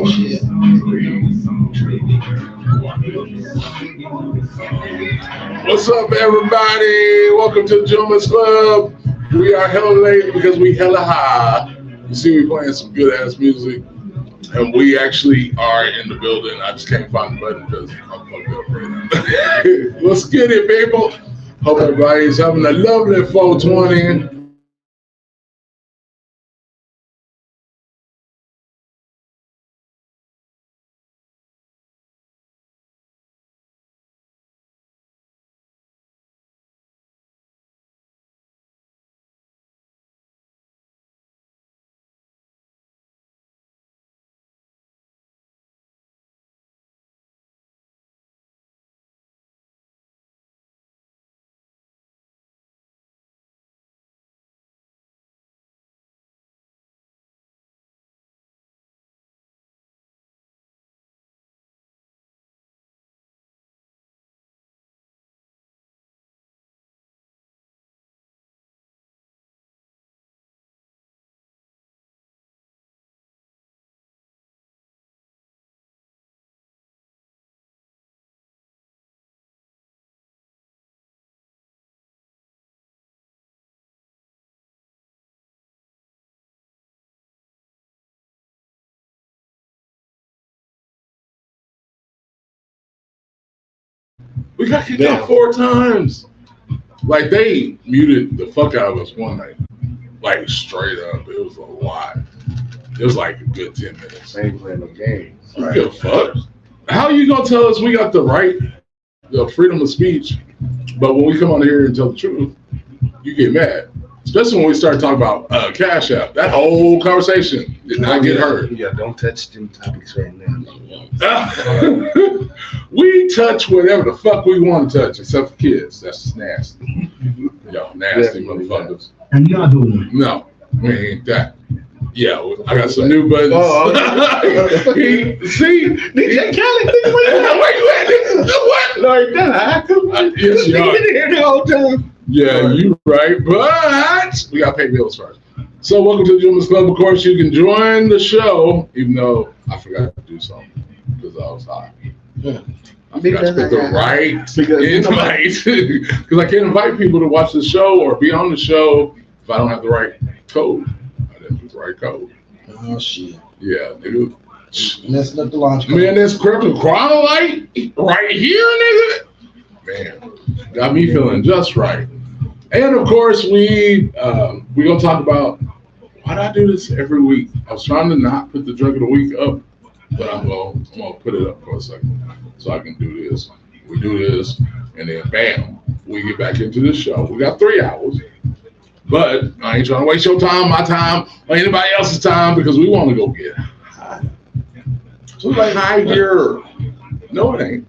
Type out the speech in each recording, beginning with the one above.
shit. What's up, everybody? Welcome to the Gentleman's Club. We are hella late because we hella high. You see, we playing some good ass music, and we actually are in the building. I just can't find the button because I'm fucked up right now. Let's get it, people. Hope everybody's having a lovely 420. We got kicked out 4 times. Like, they muted the fuck out of us one night. Like, straight up. It was a lot. It was like a good 10 minutes. They ain't playing no games. Who give a fuck? How you gonna tell us we got the right, the freedom of speech, but when we come on here and tell the truth, you get mad? Especially when we start talking about Cash App. That whole conversation did not get heard. Yeah, don't touch them topics right now. We touch whatever the fuck we want to touch, except for kids. That's just nasty. Yo, nasty motherfuckers. And y'all doing No, we ain't that. Yeah, I got some new buttons. See, DJ Kelly, where you at? What? Like that. Yes, you are. Been here the whole time. Yeah, you right, but we got to pay bills first. So welcome to the Gentleman's Club. Of course, you can join the show, even though I forgot to do something because I was high. Yeah. I forgot to put the right invite because I can't invite people to watch the show or be on the show if I don't have the right code. I didn't do the right code. Oh shit. Yeah, dude. Messing up the launch. Man, this Crypto Chrono light right here, nigga. Man, got me feeling just right. And of course, we're gonna talk about why do I do this every week. I was trying to not put the drink of the week up, but I'm gonna put it up for a second so I can do this. We do this, and then bam, we get back into the show. We got 3 hours, but I ain't trying to waste your time, my time, or anybody else's time because we want to go get high. So like high here. No, it ain't.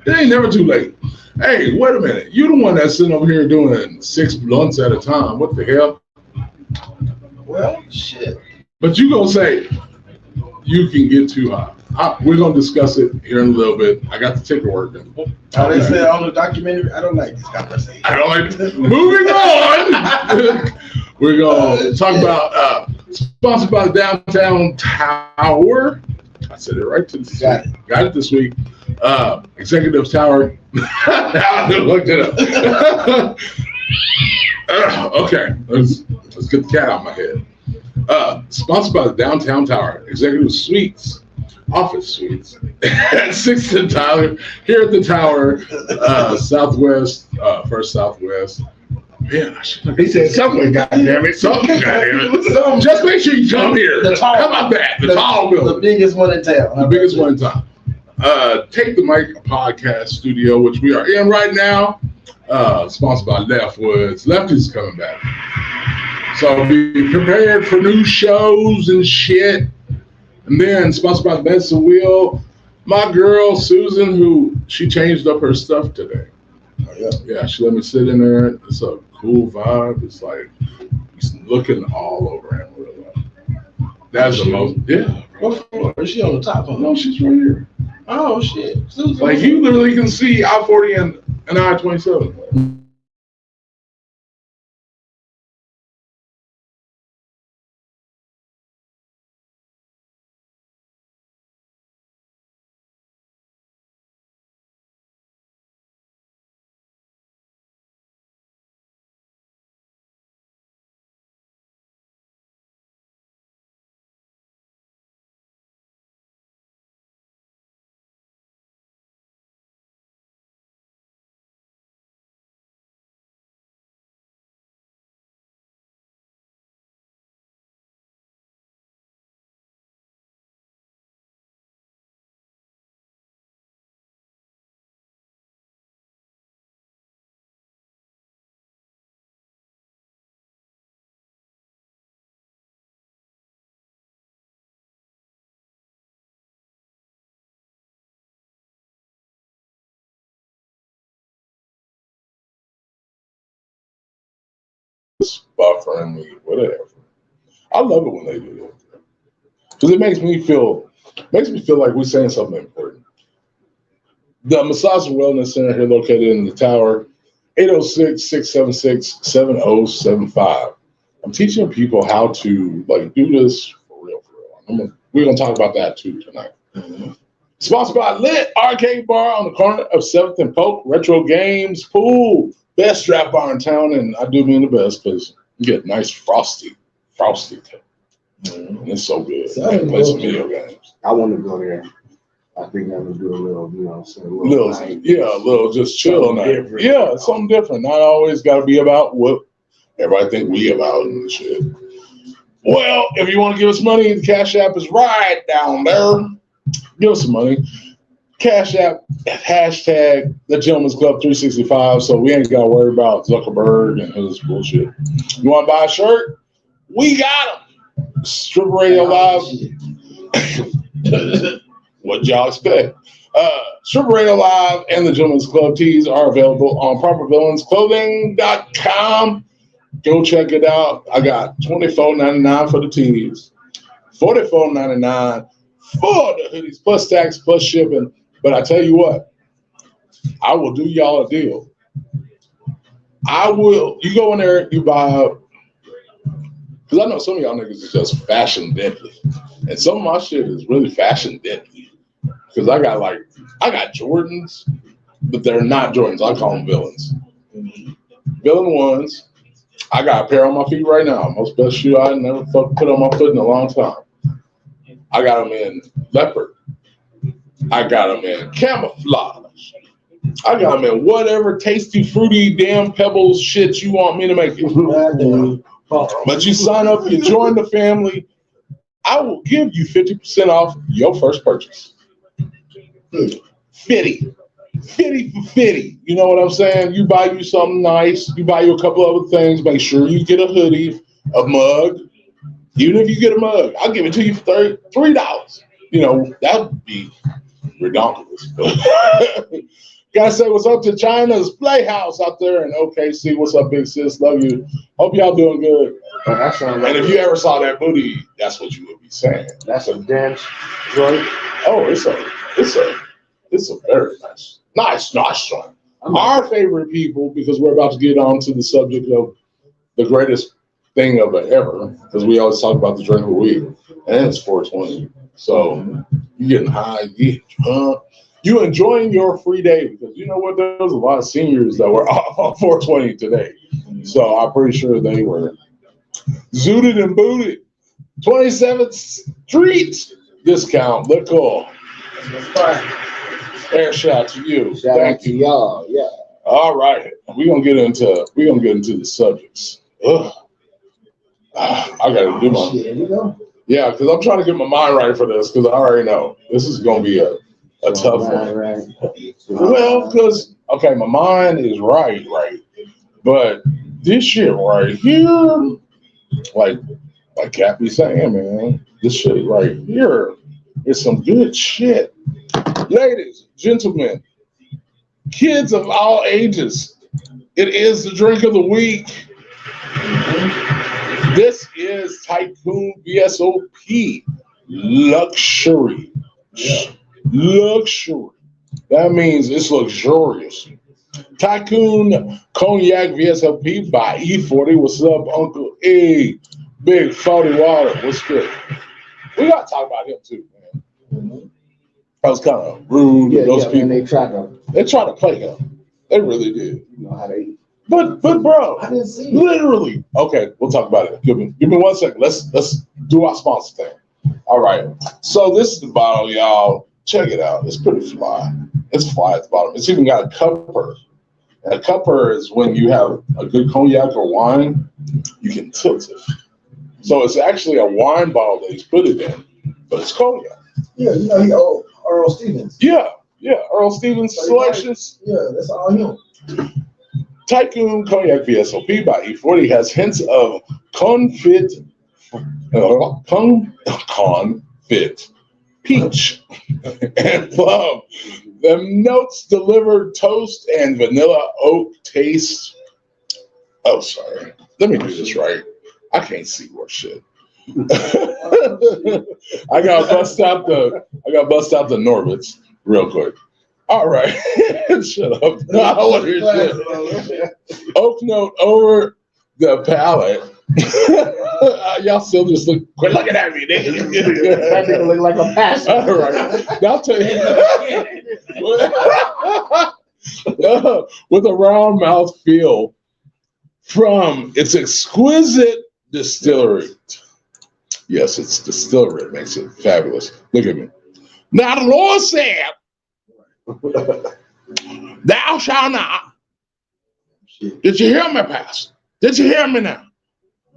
It ain't never too late. Hey, wait a minute. You the one that's sitting over here doing 6 blunts at a time. What the hell? Well, shit. But you gonna say you can get too high. We're gonna discuss it here in a little bit. I got the ticker working. How they said on the documentary, I don't like this conversation. I don't like this. Moving on. We're gonna talk about sponsored by the Downtown Tower. I said it right. Got it this week. Executive Tower. I looked it up. Okay, let's get the cat out of my head. Sponsored by the Downtown Tower, Executive Suites, Office Suites at 6th and Tyler, here at the Tower, Southwest, First Southwest. Man, he said something, goddamn it, something, goddamn it. Just make sure you come here. How about that? The tall building. The biggest one in town. The biggest one in town. Take the Mic podcast studio, which we are in right now, sponsored by LAFFS. Lefty's coming back. So be prepared for new shows and shit. And then sponsored by Medicine Wheel, my girl Susan, who she changed up her stuff today. Oh, yeah. Yeah, she let me sit in there. It's a cool vibe. It's like it's looking all over Amarillo. That's the most, yeah. What floor? Is she on the top? No, she's right here. Oh shit! Susan. Like you literally can see I-40 and I-27. buffering me, whatever. I love it when they do that because it makes me feel like we're saying something important. The Massage and Wellness Center here, located in the Tower, 806-676-7075. I'm teaching people how to do this for real. We're gonna talk about that too tonight. Sponsored by Lit Arcade Bar on the corner of 7th and Polk. Retro games, pool, best strap bar in town, and I do mean the best because you get nice frosty tail. And it's so good. I can play some video games. I want to go there. I think I'm gonna do a little, a little just chill night. Yeah, something different. Not always got to be about what everybody think we about and shit. Well, if you want to give us money, the Cash App is right down there. Give us some money. Cash App, hashtag the Gentleman's Club 365, so we ain't got to worry about Zuckerberg and his bullshit. You want to buy a shirt? We got them. Stripper Radio Live. What y'all expect? Stripper Radio Live and the Gentleman's Club tees are available on propervillainsclothing.com. Go check it out. I got $24.99 for the tees, $44.99 for the hoodies, plus tax, plus shipping. But I tell you what, I will do y'all a deal. You go in there, you buy, because I know some of y'all niggas is just fashion deadly. And some of my shit is really fashion deadly. Because I got Jordans, but they're not Jordans. I call them villains. Villain ones. I got a pair on my feet right now. Most best shoe I never put on my foot in a long time. I got them in leopard. I got them in camouflage. I got them in whatever tasty, fruity, damn pebbles shit you want me to make it. But you sign up, you join the family. I will give you 50% off your first purchase. Fitty for fitty. You know what I'm saying? You buy you something nice. You buy you a couple other things. Make sure you get a hoodie, a mug. Even if you get a mug, I'll give it to you for $3. You know, that would be ridiculous. Gotta say what's up to China's Playhouse out there in OKC. What's up, big sis? Love you. Hope y'all doing good. And if you ever saw that booty, that's what you would be saying. That's a dance joint. Oh, it's a very nice joint. Our favorite people, because we're about to get on to the subject of the greatest thing of ever, because we always talk about the drink of the week, and it's 420. So you're getting high, you get drunk. You enjoying your free day, because you know what? There's a lot of seniors that were off on 420 today. So I'm pretty sure they were zooted and booted. 27th Street discount. Look cool. Air shot to you. Thank you, y'all. Yeah. All right. We're gonna get into the subjects. Ugh. I gotta do my yeah, because I'm trying to get my mind right for this, because I already know this is gonna be a tough one. Right. Well, because my mind is right, but this shit right here, like Cappy saying, man, this shit right here is some good shit. Ladies, gentlemen, kids of all ages, it is the drink of the week. This is Tycoon VSOP Luxury. Yeah. Luxury. That means it's luxurious. Tycoon Cognac VSOP by E40. What's up, Uncle E? Big 40 Water. What's good? We got to talk about him too, man. Mm-hmm. That was kind of rude. Those people. They tried to play him. They really did. You know how they eat. But bro, I didn't see it. Literally. Okay, we'll talk about it. Give me 1 second. Let's do our sponsor thing. All right. So this is the bottle, y'all. Check it out. It's pretty fly. It's fly at the bottom. It's even got a cupper. And a cupper is when you have a good cognac or wine, you can tilt it. So it's actually a wine bottle that he's put it in, but it's cognac. Yeah, you know, he old Earl Stevens. Yeah, Earl Stevens selections. Yeah, that's all him. Tycoon Cognac VSOP by E40 has hints of confit peach and plum. The notes deliver toast and vanilla oak taste. Oh, sorry. Let me do this right. I can't see worth shit. I got bust out the Norbits real quick. All right. Shut up. I don't want to hear shit. Oak note over the palette. Y'all still just quit looking at me, nigga. That nigga look like a pastor. All right. Now I'll tell you. With a round mouth feel from its exquisite distillery. Yes, it's distillery. It makes it fabulous. Look at me. Now the Lord said, thou shalt not. Did you hear me, Pastor? Did you hear me now?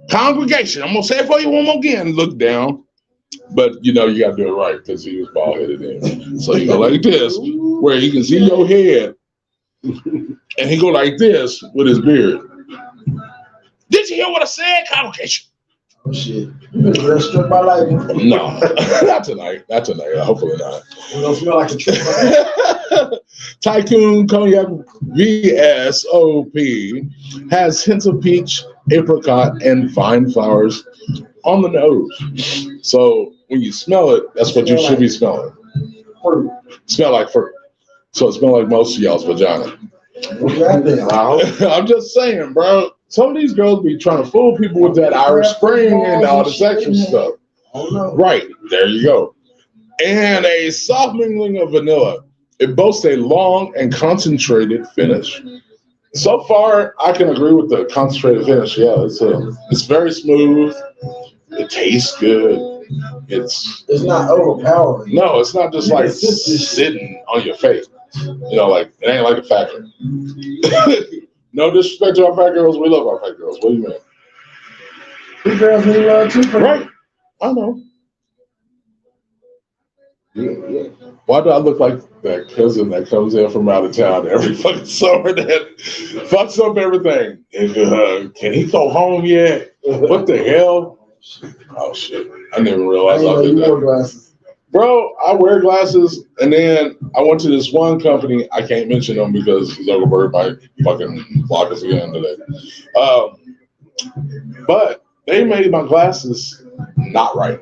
Congregation, I'm going to say it for you one more again. Look down. But, you got to do it right because he was bald-headed then. So you go like this, where he can see your head. And he go like this with his beard. Did you hear what I said, congregation? Oh, shit. You better strip my life. No, not tonight. Not tonight. Hopefully not. It don't smell like a trip. Tycoon Cognac VSOP has hints of peach, apricot, and vine flowers on the nose. So when you smell it, that's what you should be smelling. Fruit. Smell like fruit. So it smells like most of y'all's vagina. I'm just saying, bro. Some of these girls be trying to fool people with that Irish Spring and all this extra stuff. Right, there you go. And a soft mingling of vanilla. It boasts a long and concentrated finish. So far, I can agree with the concentrated finish. Yeah, it's very smooth. It tastes good. It's not overpowering. No, it's not just like sitting on your face. Like it ain't like a factory. No disrespect to our fat girls. We love our fat girls. What do you mean? These girls need love too. Right. I know. Yeah. Why do I look like that cousin that comes in from out of town every fucking summer that fucks up everything? Can he go home yet? What the hell? Oh shit! I didn't even realize I did that. Glasses. Bro, I wear glasses, and then I went to this one company. I can't mention them because Zuckerberg might fucking block us again today. But they made my glasses not right.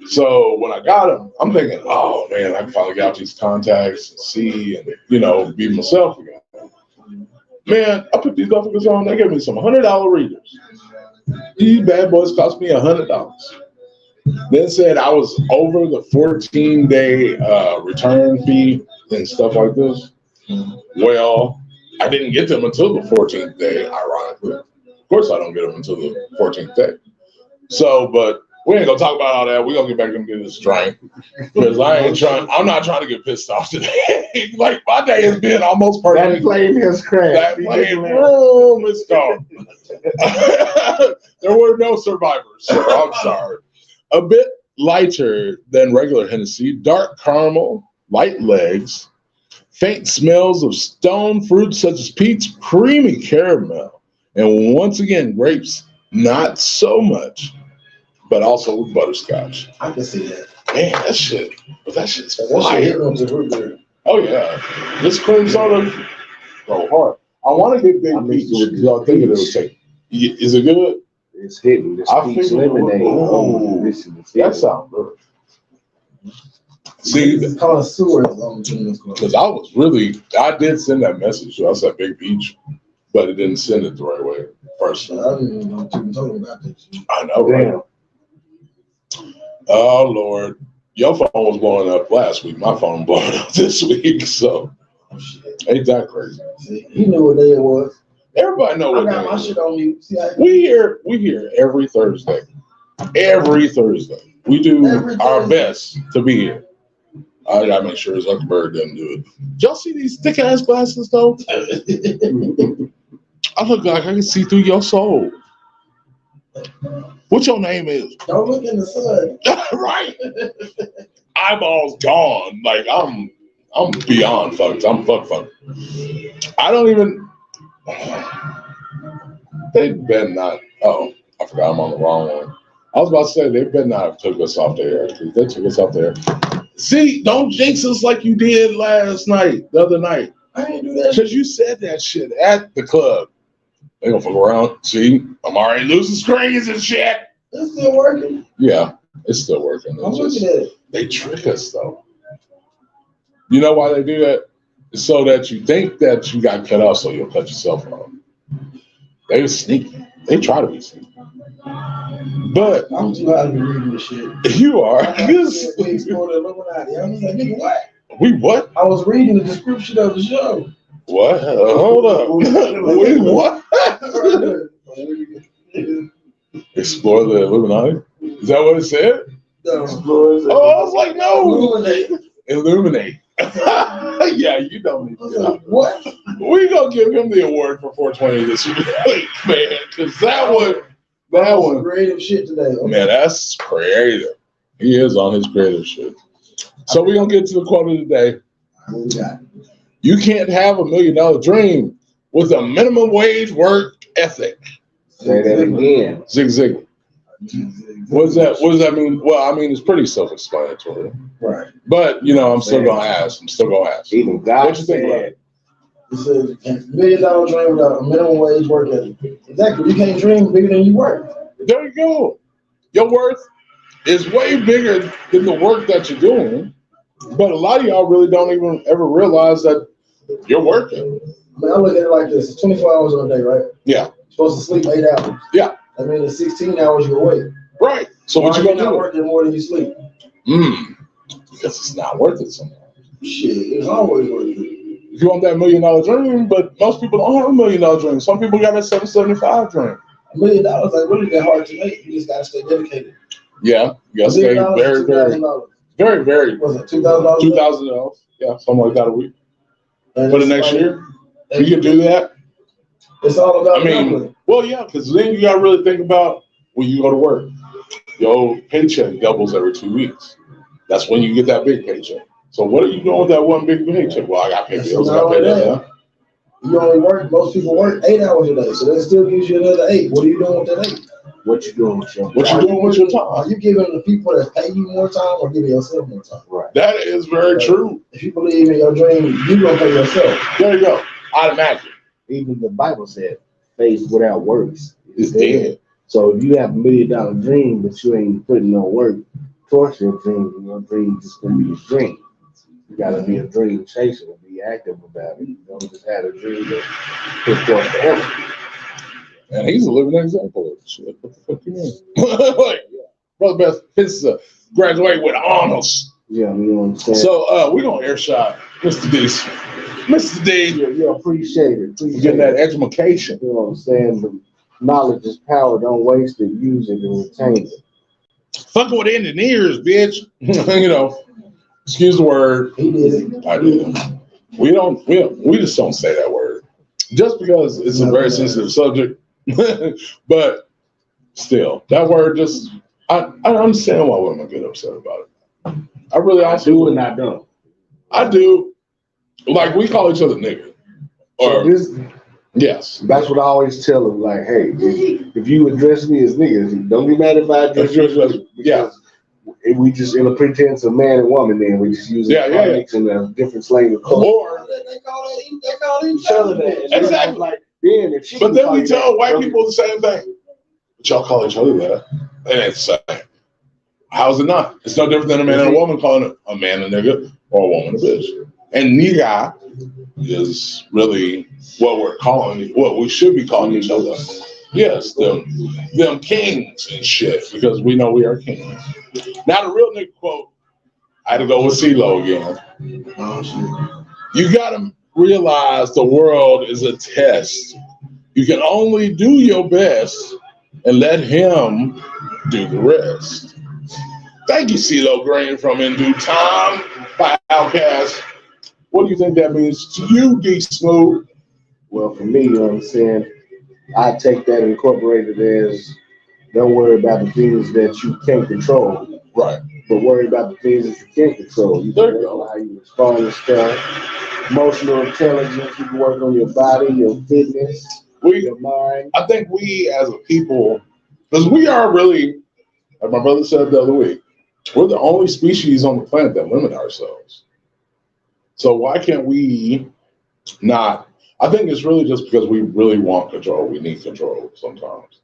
So when I got them, I'm thinking, oh man, I can finally get out these contacts and see and be myself again. Man, I put these motherfuckers on. They gave me some $100 readers. These bad boys cost me $100. Then said I was over the 14-day return fee and stuff like this. Well, I didn't get them until the 14th day, ironically. Of course, I don't get them until the 14th day. So, but we ain't gonna talk about all that. We're gonna get back and get this drink because I'm not trying to get pissed off today. Like my day has been almost perfect. That plane has crashed. That plane room is gone. There were no survivors. So I'm sorry. A bit lighter than regular Hennessy, dark caramel, light legs, faint smells of stone fruits such as peach, creamy caramel, and once again, grapes, not so much, but also with butterscotch. I can see that. Man, that shit's fire. Oh yeah. This cream soda, go hard. I want to get big peach. Y'all thinking it would take. Is it good? It's hitting. This peach lemonade. That sounds good. See, it's called sewer. Because I did send that message. I said Big Peach, but it didn't send it the right way first. I didn't even know what you were talking about. I know, right? Oh Lord, your phone was blowing up last week. My phone blowing up this week. So ain't that crazy? See, he knew what day it was. Everybody know what I got my shit on mute. See, we here every Thursday. Every Thursday. We do our best to be here. I gotta make sure Zuckerberg doesn't do it. Y'all see these thick ass glasses though? I look like I can see through your soul. What your name is? Don't look in the sun. Right. Eyeballs gone. Like I'm beyond fucked. I'm fucked. I don't even. They better not. Oh, I forgot I'm on the wrong one. I was about to say they better not have took us off the air because they took us off the air. See, don't jinx us like you did the other night. I didn't do that. Because you said that shit at the club. They gonna fuck around. See, I'm already losing screens and shit. It's still working. Yeah, it's still working. I'm looking at it. They trick us though. You know why they do that? It's so that you think that you got cut off, so you'll cut yourself off. They sneaky. They try to be sneaky. But I'm too high to be reading this shit. you are. We explored the Illuminati. I was like, nigga, what? We what? I was reading the description of the show. What? Hold up. We what? Explore the Illuminati? Is that what it said? No. Oh, I was like, no. Illuminate. Illuminate. Yeah, you don't need I was to. like, what? We gonna give him the award for 420 this week, man, because that one, Creative shit today. Okay. man, that's creative. He is on his creative shit. So we're gonna get to the quote of the day. You can't have $1 million dream with a minimum wage work ethic. Say that again. Zig Zig. What does that mean? Well, I mean, it's pretty self-explanatory. Right. But, I'm still going to ask. Even God What you think about it? It says $1 million dream without a minimum wage work ethic. Exactly. You can't dream bigger than you work. There you go. Your worth is way bigger than the work that you're doing. But a lot of y'all really don't even ever realize that you're working. I mean, I look at it like this. It's 24 hours in a day, right? Yeah. You're supposed to sleep 8 hours. Yeah. I mean, it's 16 hours you're awake. Right. So what you Why gonna not do? working more than you sleep? Because it's not worth it sometimes. Shit, it's always worth it. If you want that $1 million dream, but most people don't have $1 million dream. Some people got that 775 dream. $1 million, like, really that hard to make. You just gotta stay dedicated. Yeah. You gotta stay very, very, very, very. Was it $2,000? $2,000. Yeah, something like that a week. And For the it's next like- year, you can do that. It's all about I mean, gambling. well, yeah, because then you got to really think about when you go to work. Your paycheck doubles every 2 weeks. That's when you get that big paycheck. So what are you doing with that one big paycheck? Well, I got to pay bills. I got to pay that. You only work, most people work 8 hours a day, so that still gives you another 8. What are you doing with that 8? What you doing with your What you doing with your time? Are you giving the people that pay you more time or giving yourself more time? Right. That is very true. If you believe in your dream, you're going to pay yourself. There you go. Automatically. Even the Bible said, faith without works It's dead. So if you have $1 million dream, but you ain't putting no work towards your dream just gonna be a dream. You gotta be a dream chaser and be active about it. You don't just have a dream to put forth the effort. And he's a living example of shit. What the fuck you mean? Like, Brother Beth, his graduate with honors. Yeah, you know what I'm saying? So we're gonna airshot Mr. D. Mr. D, you appreciate it. getting that education. You know what I'm saying? The knowledge is power. Don't waste it. Use it and retain it. Fucking with engineers, bitch. Excuse the word. He did it. I did. We just don't say that word. Just because it's a very sensitive subject. But still, that word just, I understand why women get upset about it. I really I do and I don't. I do. Like, we call each other nigga. Or, yes. That's what I always tell them. Like, hey, if you address me as niggas, don't be mad if I address you. Yeah. If we just in a pretense of man and woman, then we just use it in a different slang of culture. Or They call each other that. Exactly. Like, then but then we tell white people the same thing. But y'all call each other that. And it's how's it not? It's no different than a man and a woman calling a man a nigga or a woman a bitch. And nigga is really what we should be calling each other. Yes, them kings and shit, because we know we are kings. Now the real nigga quote, I had to go with CeeLo again. Oh, shit. You gotta realize the world is a test. You can only do your best and let him do the rest. Thank you, CeeLo Green from In Due Time by Outkast. What do you think that means to you, D Smooth? Well, for me, you know what I'm saying? I take that and incorporate it as don't worry about the things that you can't control. Right. But worry about the things that you can't control. You can work on how you respond to stuff. Emotional intelligence, you can work on your body, your fitness, your mind. I think we as a people, because we are really, like my brother said the other week, we're the only species on the planet that limit ourselves. So why can't we not, I think it's really just because we really want control. We need control sometimes.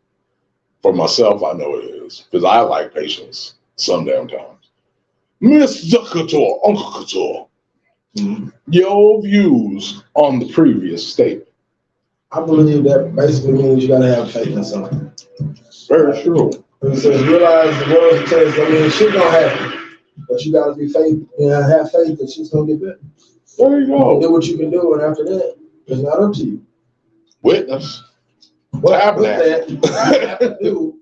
For myself, I know it is because I like patience some damn times. Mr. Couture, Uncle Couture, your views on the previous statement. I believe that basically means you gotta have faith in something. Very true. It says realize the world's a test. I mean, shit gonna happen, but you gotta be faith. Have faith that shit's gonna get better. There you go. Do what you can do, and after that, it's not up to you. Witness. What happened? With that, you have to do.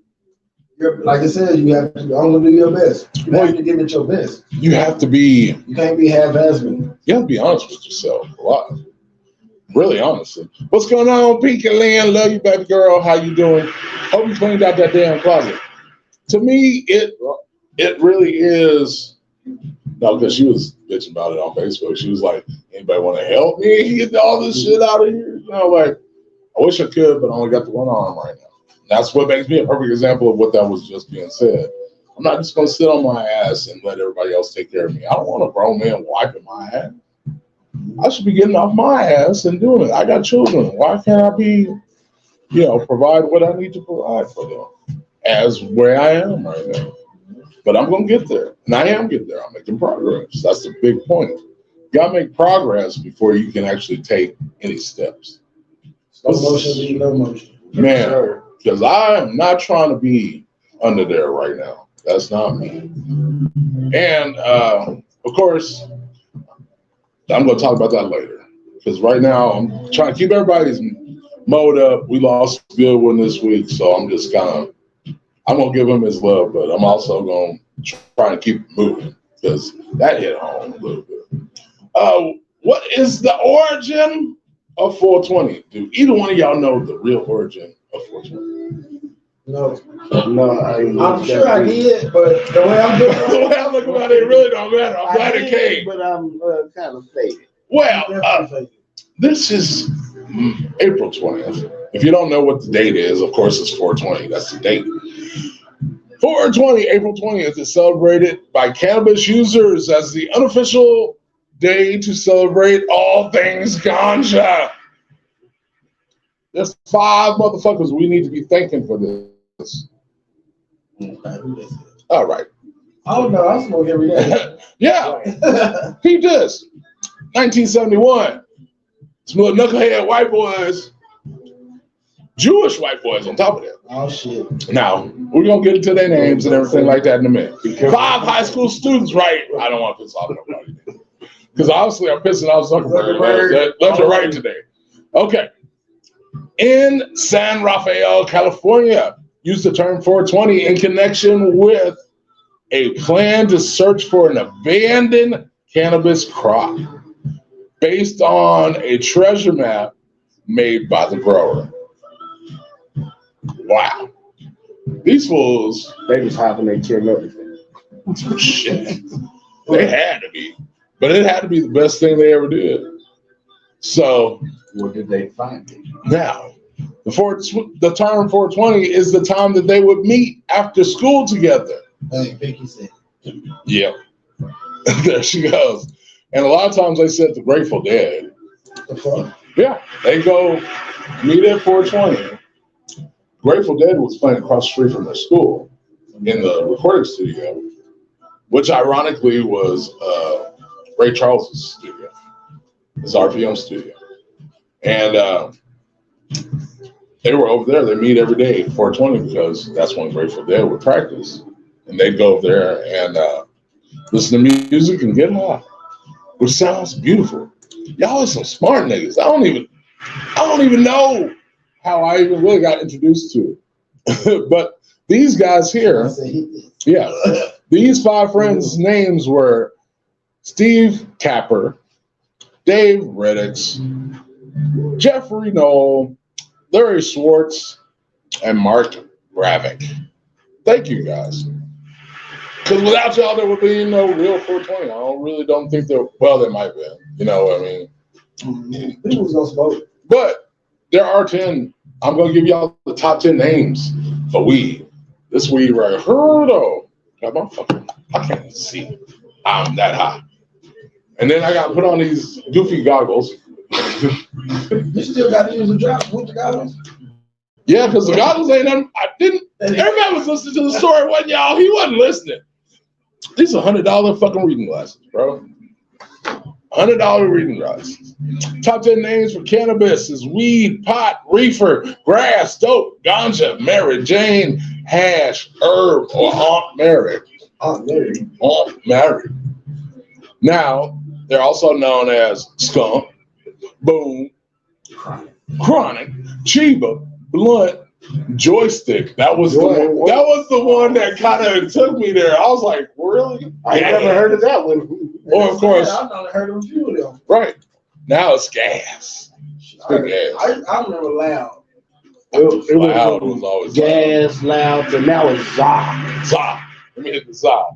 Like I said, you have to only do your best. You have to give it your best. You have to be. You can't be half-assed. You have to be honest with yourself a lot. Really, honestly. What's going on, Pinky Lynn? Love you, baby girl. How you doing? Hope you cleaned out that damn closet. To me, it really is. No, because she was bitching about it on Facebook. She was like, "Anybody want to help me get all this shit out of here?" You know, like, I wish I could, but I only got the one arm right now. That's what makes me a perfect example of what that was just being said. I'm not just going to sit on my ass and let everybody else take care of me. I don't want a grown man wiping my ass. I should be getting off my ass and doing it. I got children. Why can't I be, provide what I need to provide for them as where I am right now? But I'm going to get there. And I am getting there. I'm making progress. That's the big point. You got to make progress before you can actually take any steps. No motion, no motion. Man, because I am not trying to be under there right now. That's not me. And, of course, I'm going to talk about that later. Because right now, I'm trying to keep everybody's mode up. We lost a good one this week, so I'm just I'm going to give him his love, but I'm also going to try and keep it moving because that hit home a little bit. What is the origin of 420? Do either one of y'all know the real origin of 420? No. I'm sure I did, but the way I'm doing the way I look about it, it really don't matter. I'm glad it came. But I'm kind of faded. Well, this is April 20th. If you don't know what the date is, of course it's 420. That's the date. 420, April 20th is celebrated by cannabis users as the unofficial day to celebrate all things ganja. There's 5 motherfuckers we need to be thanking for this. All right. Oh no, I smoke every day. Yeah. Keep this. 1971. Some little knucklehead white boys. Jewish white boys on top of that. Oh shit. Now, we're going to get into their names and everything like that in a minute. 5 high school students, right? I don't want to piss off nobody. Because obviously I'm pissing off Zuckerberg left and right today. Okay. In San Rafael, California, used the term 420 in connection with a plan to search for an abandoned cannabis crop based on a treasure map made by the grower. Wow. These fools. They just hopping they kill everything. Shit. They had to be. But it had to be the best thing they ever did. So. Where did they find it? Now, the term 420 is the time that they would meet after school together. Hey, Vicky said. Yeah. There she goes. And a lot of times they said the Grateful Dead. The fuck? Yeah. They go meet at 420. Grateful Dead was playing across the street from their school in the recording studio, which ironically was Ray Charles' studio, his RPM studio. And they were over there. They meet every day at 420 because that's when Grateful Dead would practice. And they'd go over there and listen to music and get high, which sounds beautiful. Y'all are some smart niggas. I don't even know how I even really got introduced to it. But these guys here, yeah, these 5 friends' names were Steve Capper, Dave Reddix, Jeffrey Knoll, Larry Schwartz, and Mark Gravick. Thank you, guys. Because without y'all, there would be no real 420. I really don't think there. Well, there might be. You know what I mean? People's gonna smoke. But there are 10. I'm gonna give y'all the top 10 names for weed. This weed right here, though. I can't see. I'm that high. And then I got to put on these goofy goggles. You still got to use the drops with the goggles? Yeah, because the goggles ain't nothing. I didn't. Everybody was listening to the story, wasn't y'all? He wasn't listening. These are $100 fucking reading glasses, bro. $100 reading glasses. Top 10 names for cannabis is weed, pot, reefer, grass, dope, ganja, Mary Jane, hash, herb, or Aunt Mary. Aunt Mary. Aunt Mary. Now, they're also known as skunk, boom, chronic, chiba, blunt, joystick. That was the one that kind of took me there. I was like, really? I never heard of that one. Well, of course. I've not heard of a few of them. Right. Now it's gas. I remember Loud. It Loud was always gas, Loud, and now it's Za. Za. Let me hit the Za.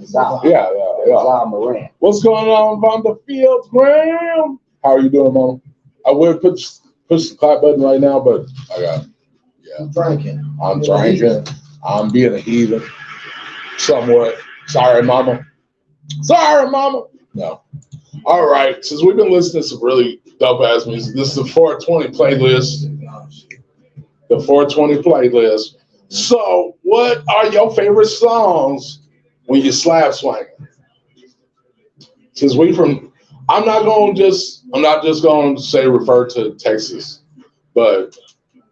Za. Yeah. Za Moran. What's going on, Vonda Fields, Graham? How are you doing, Mama? I would push the clap button right now, but I got it. Yeah. I'm drinking. I'm being a heathen. Somewhat. Sorry, Mama. No. All right. Since we've been listening to some really dope ass music, this is the 420 playlist. The 420 playlist. So, what are your favorite songs when you slab swinging? Since I'm not just going to say refer to Texas, but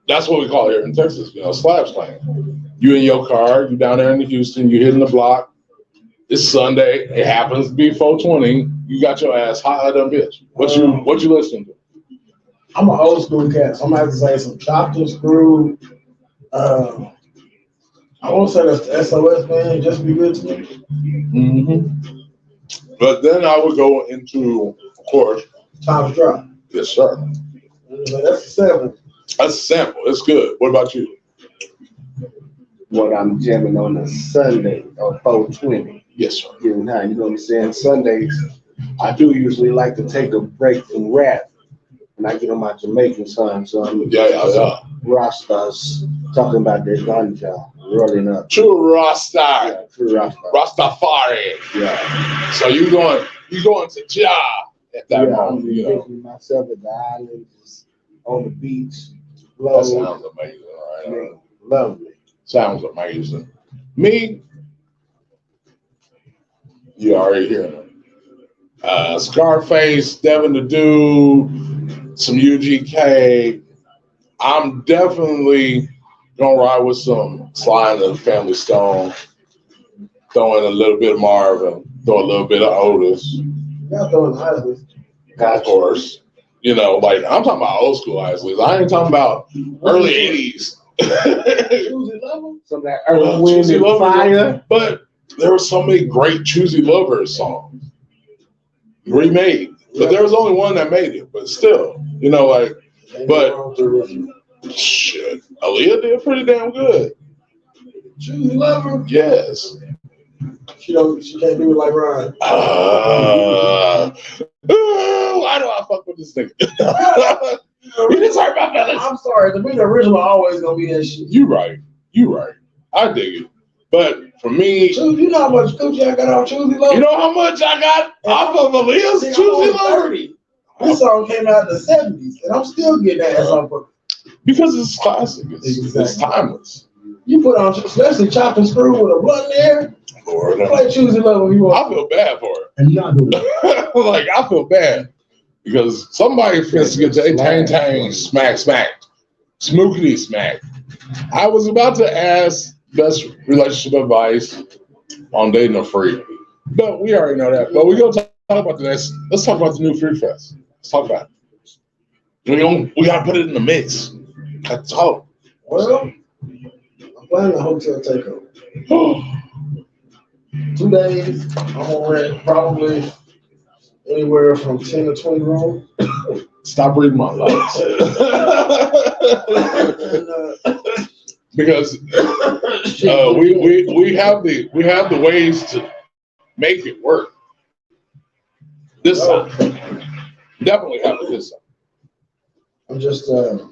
that's what we call it here in Texas, slab swinging. You in your car, you down there in Houston, you hitting the block. It's Sunday. It happens to be 420. You got your ass hot dumb bitch. What you listening to? I'm an old school cat, so I'm gonna have to say some chopped and screwed. I won't say that's the SOS man. Just be good to me. Mm-hmm. But then I would go into, of course, Tom's Drop. Yes, sir. That's a sample. That's a sample. It's good. What about you? What I'm jamming on a Sunday or 420. Yes, sir. You know what I'm saying? Sundays, I do usually like to take a break from rap. And I get on my Jamaican son, so I'm Rastas talking about their ganja rolling up. True Rasta. Yeah, true Rasta. Rastafari. Yeah. So you going to Jah at that moment, I'm picking myself at the island, just on the beach. That sounds amazing, right? Lovely. Sounds amazing. Me, you already hear it. Scarface, Devin the Dude, some UGK. I'm definitely gonna ride with some Sly and the Family Stone, throw in a little bit of Marvin, throw a little bit of Otis. Y'all throwing Isley. Of course. I'm talking about old school Isleys. I ain't talking about early 80s. Choosy Lover? Some of that Earth, Wind, and Fire. But there were so many great Choosy Lovers songs remade. But there was only one that made it. But still, shit, Aaliyah did pretty damn good. Choosy Lover? Yes. She can't do it like Ryan. Why do I fuck with this nigga? You just hurt my feelings. I'm sorry, the original always gonna be that shit. You right. I dig it. But for me, you know how much coochie I got off Choosy Lover? You know how much I got off of Aaliyah's Choosy Lover? This song came out in the 70s, and I'm still getting that song. Because it's classic. It's timeless. You put on, especially Chopped and Screwed with a blunt there. Lord, play Choosy Lover if you want. I feel bad for it. And you're not doing it. Like, I feel bad. Because somebody finna to get to tang, smack, smookity smack. I was about to ask best relationship advice on dating a freak. But we already know that. But we're going to talk about the next. Let's talk about the new Freak Fest. Let's talk about it. We got to put it in the mix. Let's talk. Well, I'm planning a hotel takeover. 2 days. I'm going to rent probably anywhere from 10 to 20 rooms. Stop reading my lips. Because we have the ways to make it work. This time. Definitely have it this time. I'm just I'm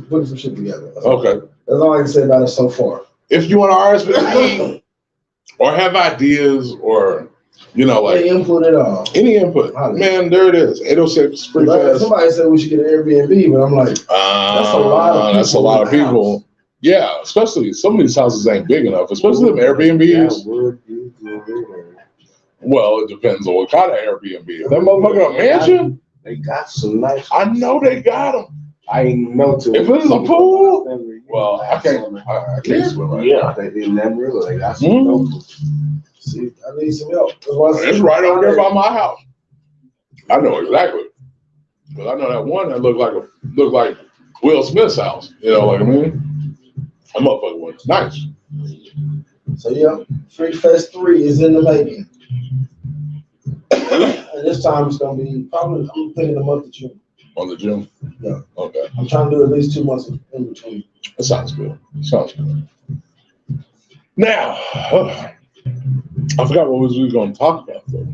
putting some shit together. Okay. That's all I can say about it so far. If you want to RSVP or have ideas or You know, like any input at all. Any input. Man, there it is. 806 pretty fast. Somebody said we should get an Airbnb, but I'm like, that's a lot of people. That's a lot of people. Yeah, especially some of these houses ain't big enough, especially them Airbnbs. Well, it depends on what kind of Airbnb. If that motherfucker a mansion? They got some nice. I know they got them. I ain't know to. If it's a pool, well, I can't swim right now. They didn't never really. They got some. See, I need some help. It's right over there by my house. I know exactly. Because I know that one that looked like Will Smith's house. You know what I mean? That motherfucker was nice. So yeah, Freak Fest 3 is in the making. And this time it's gonna be probably I'm thinking the month of June. On the June? Yeah. Okay. I'm trying to do at least 2 months in between. That sounds good. Now, I forgot what we were going to talk about though.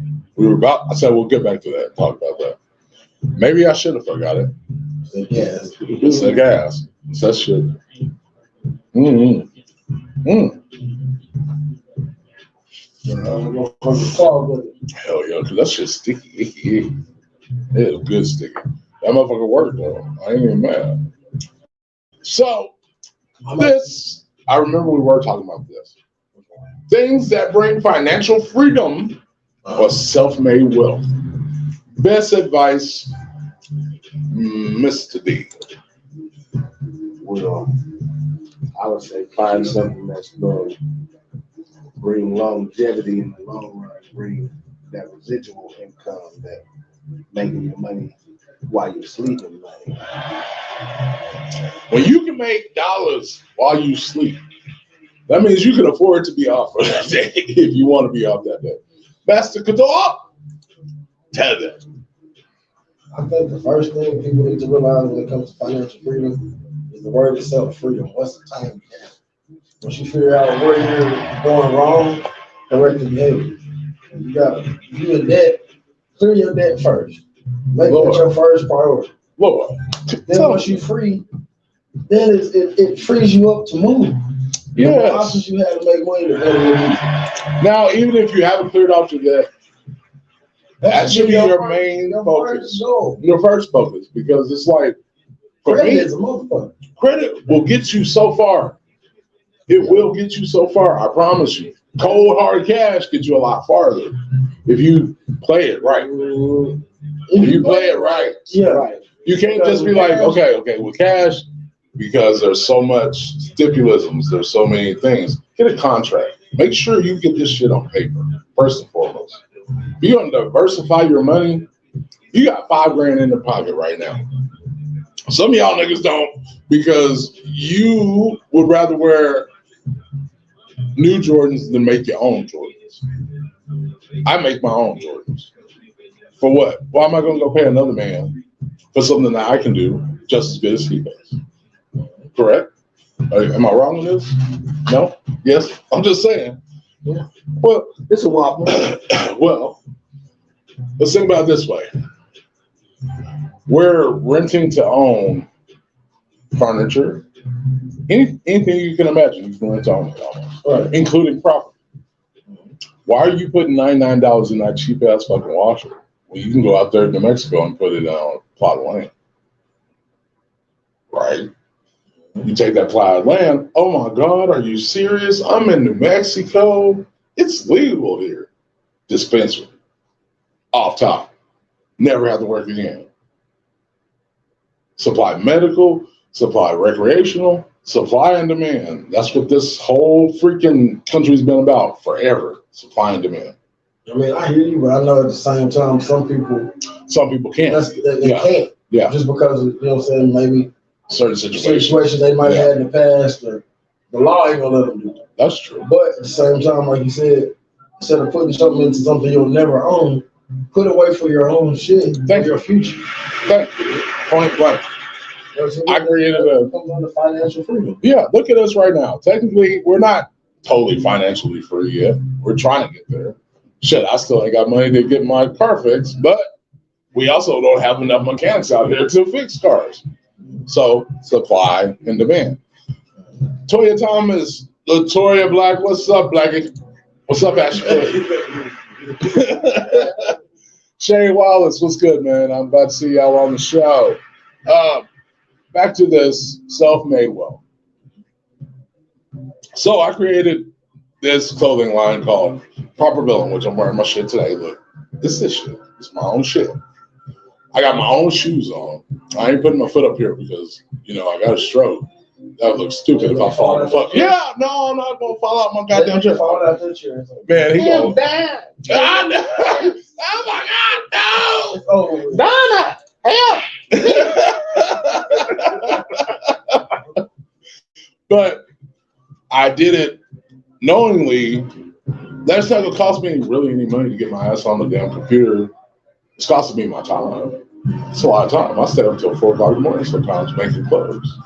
I said we'll get back to that, talk about that. Maybe I should have forgot it. Yes. It's the gas. It's that shit. Hell yeah, because that shit's sticky, icky. It is good sticky. That motherfucker worked though. I ain't even mad. So, I remember we were talking about this. Things that bring financial freedom or self-made wealth. Best advice, Mr. D. Well, I would say find something that's going to bring longevity in the long run, bring that residual income that making your money while you're sleeping money. When you can make dollars while you sleep, that means you can afford to be off for that day if you want to be off that day. Master Couture, tell them. I think the first thing people need to realize when it comes to financial freedom is the word itself, freedom. What's the time gap? Once you figure out where you're going wrong, correct the behavior. You in debt, clear your debt first. Make that your first priority. Lord. Then once you're free, then it frees you up to move. Yes. The options you have to make money to now, even if you haven't cleared out your debt, that should be your main focus. Your first focus, because it's like, for credit me, is a motherfucker. Credit will get you so far. It will get you so far, I promise you. Cold hard cash gets you a lot farther if you play it right. If you play it right, right. You can't just be like, okay, with cash, because there's so much stipulations, there's so many things. Get a contract. Make sure you get this shit on paper, first and foremost. If you're gonna diversify your money, you got $5,000 in the pocket right now. Some of y'all niggas don't, because you would rather wear new Jordans than make your own Jordans. I make my own Jordans. For what? Why am I going to go pay another man for something that I can do just as good as he does? Correct? Am I wrong in this? No? Yes? I'm just saying. Yeah. Well, it's a wobble. Well, let's think about it this way. We're renting to own furniture. Anything you can imagine, you can rent to own it almost, right, including property. Why are you putting $99 in that cheap ass fucking washer? Well, you can go out there to New Mexico and put it on a plot of land. Right? You take that plot of land, oh my God, are you serious? I'm in New Mexico. It's legal here. Dispensary. Off top. Never have to work again. Supply medical, supply recreational, supply and demand. That's what this whole freaking country's been about forever. Supply and demand. I mean, I hear you, but I know at the same time, some people can't. They can't. Yeah. Just because, you know what I'm saying, maybe certain situations they might have had in the past, or the law ain't gonna let them do that. That's true. But at the same time, like you said, instead of putting something into something you'll never own, put away for your own shit, for your future. Thank you. Point blank. I created comes under financial freedom. Yeah, look at us right now. Technically, we're not totally financially free yet. We're trying to get there. Shit, I still ain't got money to get my car fixed, but we also don't have enough mechanics out here to fix cars. So, supply and demand. Toya Thomas, Latoya Black, what's up, Blackie? What's up, Ashley? Shane Wallace, what's good, man? I'm glad to see y'all on the show. Back to this self-made wealth. So I created this clothing line called Proper Villain, which I'm wearing my shit today. Look, this shit. It's my own shit. I got my own shoes on. I ain't putting my foot up here because, you know, I got a stroke. That would look stupid if I fall on the fuck. Yeah, no, I'm not going to fall out my goddamn chair. Man, he goes. Oh my God, no! Donna, help! But I did it knowingly. That's not going to cost me really any money to get my ass on the damn computer. It's costing me my time. It's a lot of time. I stay up until 4 o'clock in the morning sometimes making clothes.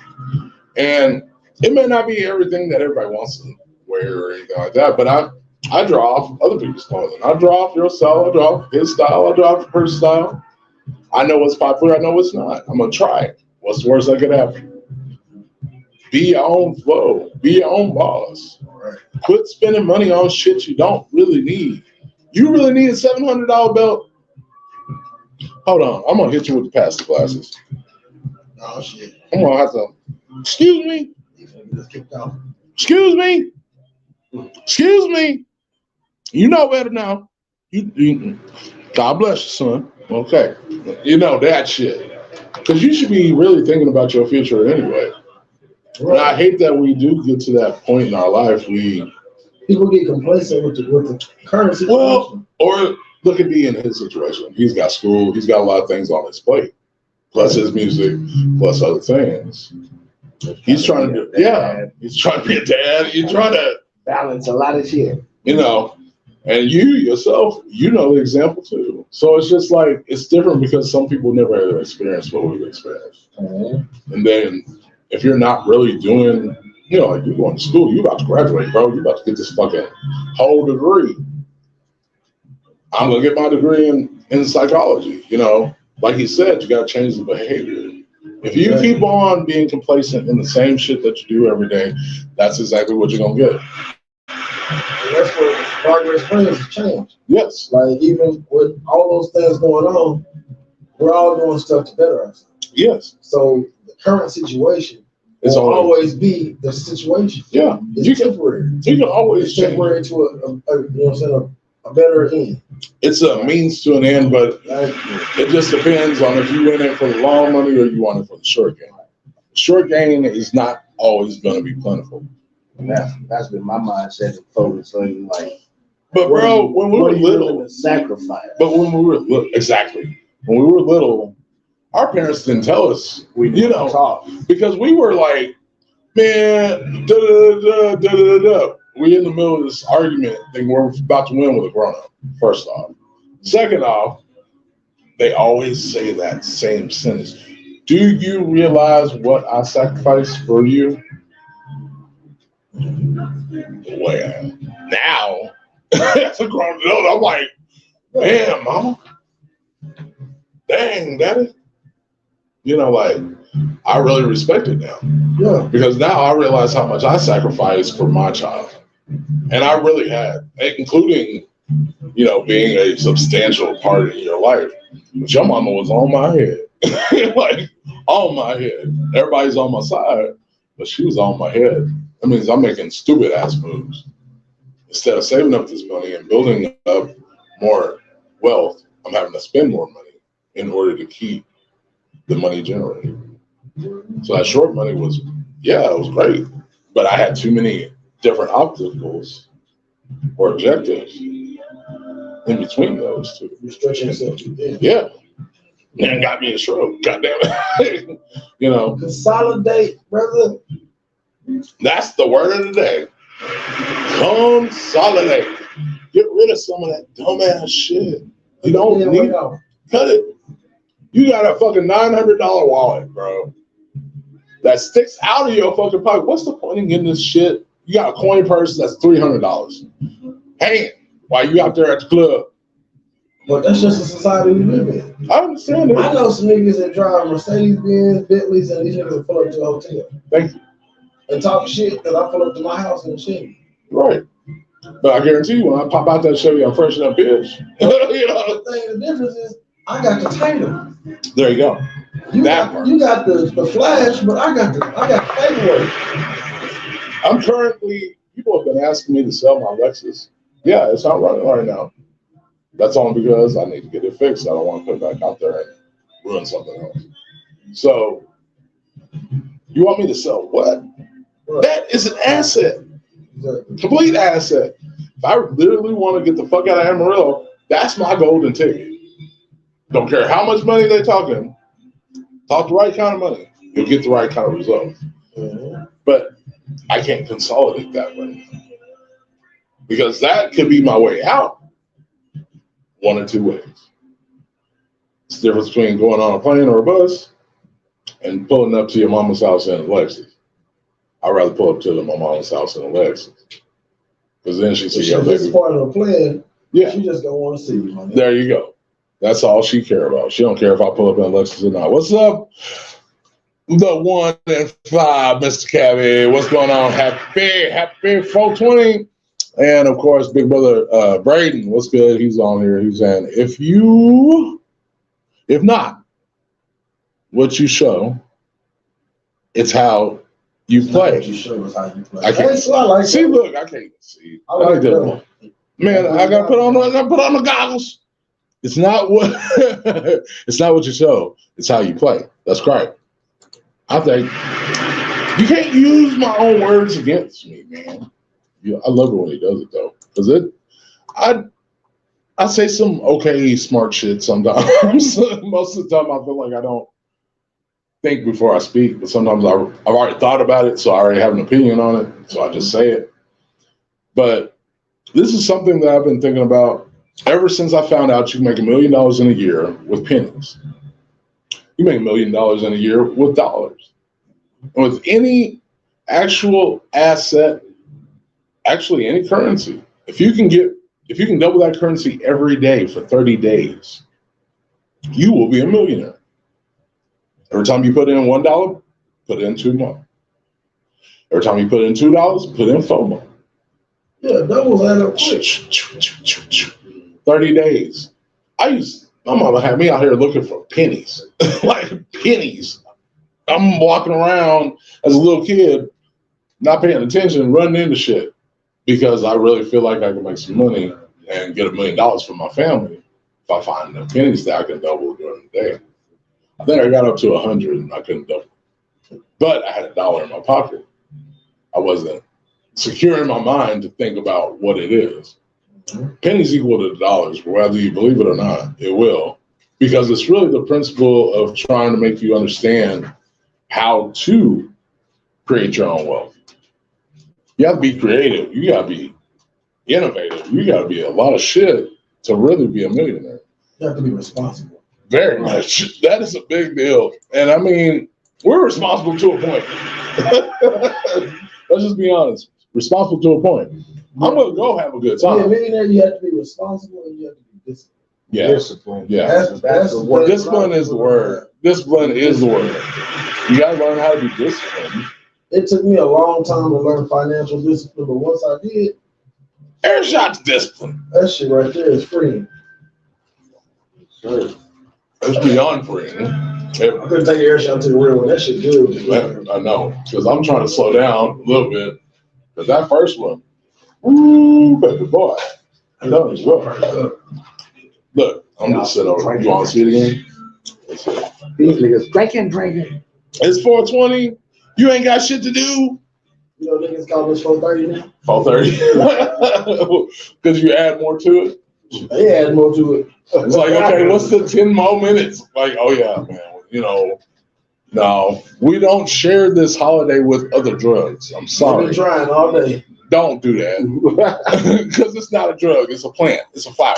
And it may not be everything that everybody wants to wear or anything like that, but I draw off other people's clothing. I draw off your style, I draw off his style, I draw off her style. I know what's popular, I know what's not. I'm going to try it. What's the worst that could happen? Be your own flow. Be your own boss. Right. Quit spending money on shit you don't really need. You really need a $700 belt? Hold on. I'm going to hit you with the pasta glasses. Oh, shit. I'm going to have to. Excuse me. Excuse me. Excuse me. You know better now. You, God bless you, son. Okay. You know that shit. Because you should be really thinking about your future anyway. Right. And I hate that we do get to that point in our life. People get complacent with the current situation. Well, or look at me in his situation. He's got school. He's got a lot of things on his plate. Plus his music, plus other things. He's trying to do, he's trying to be a dad. He's trying to balance a lot of shit. You know, and you yourself, you know the example too. So it's just like, it's different because some people never experienced what we've experienced. Mm-hmm. And then if you're not really doing, you know, like you're going to school, you're about to graduate, bro. You're about to get this fucking whole degree. I'm going to get my degree in psychology, you know. Like he said, you got to change the behavior. If you keep on being complacent in the same shit that you do every day, that's exactly what you're going to get. And that's where progress brings change. Yes. Like even with all those things going on, we're all doing stuff to better ourselves. Yes. So the current situation will always be the situation. Yeah. It's temporary. You can always it's temporary to a you know what I'm saying, a better end. It's a means to an end, but it just depends on if you in it for the long money or you want it for the short gain. Short gain is not always going to be plentiful. And that's been my mindset of focusing, like. But bro, when we were little, sacrifice. But when we were little, exactly. When we were little, our parents didn't tell us. We talk because we were like, man, da da da da da da. We're in the middle of this argument thing. We're about to win with a grown-up. First off, second off, they always say that same sentence. Do you realize what I sacrificed for you? Well, now, as a grown adult, I'm like, man, mama, dang, daddy. You know, like, I really respect it now. Yeah. Because now I realize how much I sacrificed for my child. And I really had, including, you know, being a substantial part in your life. But your mama was on my head. Like, on my head. Everybody's on my side, but she was on my head. That means I'm making stupid ass moves. Instead of saving up this money and building up more wealth, I'm having to spend more money in order to keep the money generated. So that short money was, it was great. But I had too many different obstacles or objectives in between those two. You're stretching yourself too thin. Yeah. And got me a stroke. God damn it. You know. Consolidate, brother. That's the word of the day. Consolidate. Get rid of some of that dumbass shit. You don't need it. Cut it. You got a fucking $900 wallet, bro. That sticks out of your fucking pocket. What's the point in getting this shit? You got a coin purse that's $300. Hang it while you out there at the club. But that's just the society we live in. I understand that. I know some niggas that drive Mercedes-Benz, Bentleys, and these niggas that pull up to a hotel. Thank you. And talk shit that I pull up to my house and shit. Right. But I guarantee you, when I pop out that Chevy, I'm fresh up, bitch. You know? The difference is I got the title. There you go. You got the flash, but I got the paperwork. I'm currently, people have been asking me to sell my Lexus. Yeah, it's not running right now. That's only because I need to get it fixed. I don't want to put it back out there and ruin something else. So, you want me to sell what? Right. That is an asset. Exactly. Complete asset. If I literally want to get the fuck out of Amarillo, that's my golden ticket. Don't care how much money they're talking. Talk the right kind of money. You'll get the right kind of results. Mm-hmm. But I can't consolidate that way. Because that could be my way out. One or two ways. It's the difference between going on a plane or a bus and pulling up to your mama's house in a Lexus. I'd rather pull up to my mama's house in a Lexus. Because then she sees your baby. This part of the plan, yeah. She just don't want to see you. There you go. That's all she care about. She don't care if I pull up in a Lexus or not. What's up? The 1 and 5, Mr. Cabby. What's going on? Happy 420. And of course, big brother Braden, what's good? He's on here. He's saying, if not, what you show, it's how you play. What you show is how you play. I can't see. Look, I can't even see. I like that. Man, I gotta put on the goggles. It's not what it's not what you show. It's how you play. That's correct. I think you can't use my own words against me, man. Yeah, I love it when he does it though, because I say some okay smart shit sometimes. Most of the time, I feel like I don't think before I speak, but sometimes I've already thought about it, so I already have an opinion on it, so I just say it. But this is something that I've been thinking about ever since I found out you can make $1 million in a year with pennies. You make $1 million in a year with dollars. And with any actual asset, actually any currency, if you can double that currency every day for 30 days, you will be a millionaire. Every time you put in $1, put in $2 more. Every time you put in $2, put in $4 more. Yeah, double that up quick. 30 days. My mama had me out here looking for pennies. Like pennies. I'm walking around as a little kid, not paying attention, running into shit. Because I really feel like I can make some money and get $1 million for my family if I find the pennies that I can double during the day. I think I got up to 100 and I couldn't double. But I had $1 in my pocket. I wasn't secure in my mind to think about what it is. Pennies equal to dollars, whether you believe it or not, it will. Because it's really the principle of trying to make you understand how to create your own wealth. You have to be creative. You got to be innovative. You got to be a lot of shit to really be a millionaire. You have to be responsible. Very much. That is a big deal. And I mean, we're responsible to a point. Let's just be honest. Responsible to a point. I'm going to go have a good time. To be a millionaire, you have to be responsible and you have to be disciplined. Yeah. Discipline. Yeah. That's the word. Discipline is the word. Discipline is the word. You got to learn how to be disciplined. It took me a long time to learn financial discipline, but once I did, Airshot's discipline. that shit right there is free. Sure. It's beyond free. I couldn't take Airshot to the real one. That shit good. I know, because I'm trying to slow down a little bit. Because that first one, ooh, baby boy. I know it's rough. Look, I'm just sitting over. You want to see it again? These niggas drinking. It's 420. You ain't got shit to do. You know, niggas call this 430 now? 430. Because you add more to it? They add more to it. It's like, okay, what's the 10 more minutes? Like, oh yeah, man, you know, no, we don't share this holiday with other drugs. I'm sorry. I've been trying all day. Don't do that. Because it's not a drug, it's a plant, it's a flower.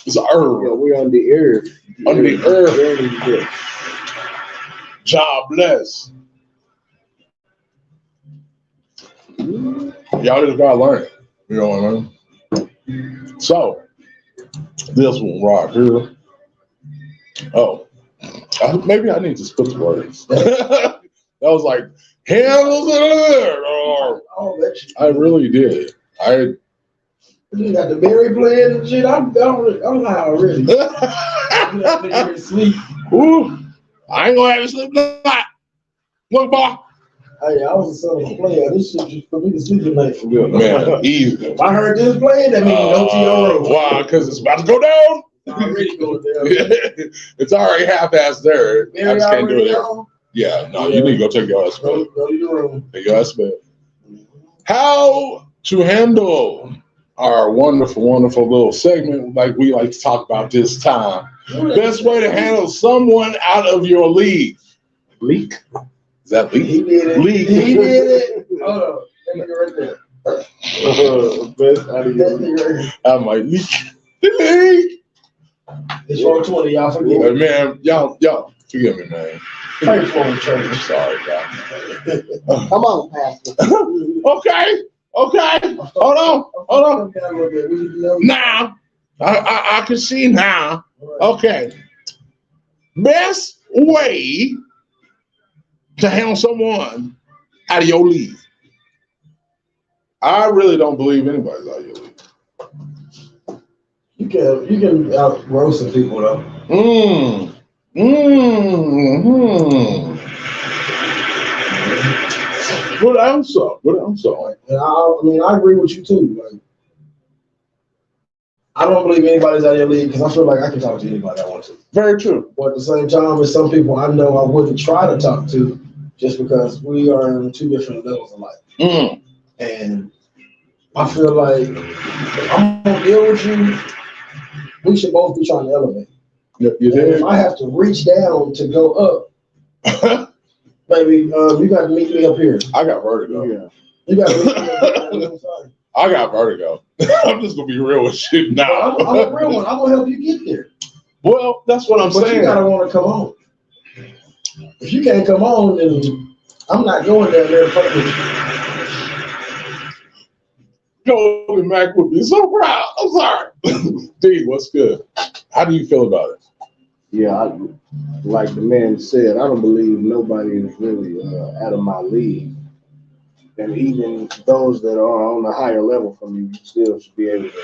It's an herb. Yeah, we on the earth. On the earth. God bless. Y'all just gotta learn it. You know what I mean? So, this one right here. Oh, maybe I need to split the words. That was like, handles it. I really did. You got the berry playing and shit. I'm high already. That nigga sleep. Ooh, I ain't gonna have to sleep tonight. Look, boy. Hey, I was a son of a player. This shit just for me to sleep tonight for real. Man, easy. If I heard this playing, that means go to your room. Why? Because it's about to go down. Already going down. It's already half-assed there. I just can't do it there. On? Yeah, no, you need to go take your ass to bed. Go to your room. Take your ass to bed. How to handle our wonderful, wonderful little segment like we like to talk about this time. Best way to handle someone out of your league. Leak? Is that leak? He did it. Leak. He did it. Hold on. That nigga right there. Best out of your Leak. I might leak. Leak. It's 420, y'all forgive me. Man, y'all, forgive me, man. Pray for him, church. I'm sorry, guys. Come on, Pastor. Okay. Hold on. Now, I can see now. Okay. Best way to handle someone out of your league. I really don't believe anybody's out of your league. You can out roast some people though. Good answer. And I agree with you too. Like, I don't believe anybody's out of your league because I feel like I can talk to anybody I want to. Very true. But at the same time, there's some people I know I wouldn't try to talk to just because we are in two different levels of life. And I feel like if I'm gonna deal with you, we should both be trying to elevate. You If I have to reach down to go up, baby, you got to meet me up here. I got vertigo. Yeah. You got to meet me up here. I'm sorry. I got vertigo. I'm just gonna be real with you now. I'm a real one. I'm gonna help you get there. Well, that's what I'm But saying. you gotta want to come on. If you can't come on, then I'm not going down there to fuck with you. Golden Mac would be so proud. I'm sorry. D, what's good? How do you feel about it? Yeah, like the man said, I don't believe nobody is really out of my league. And even those that are on a higher level from you, you still should be able to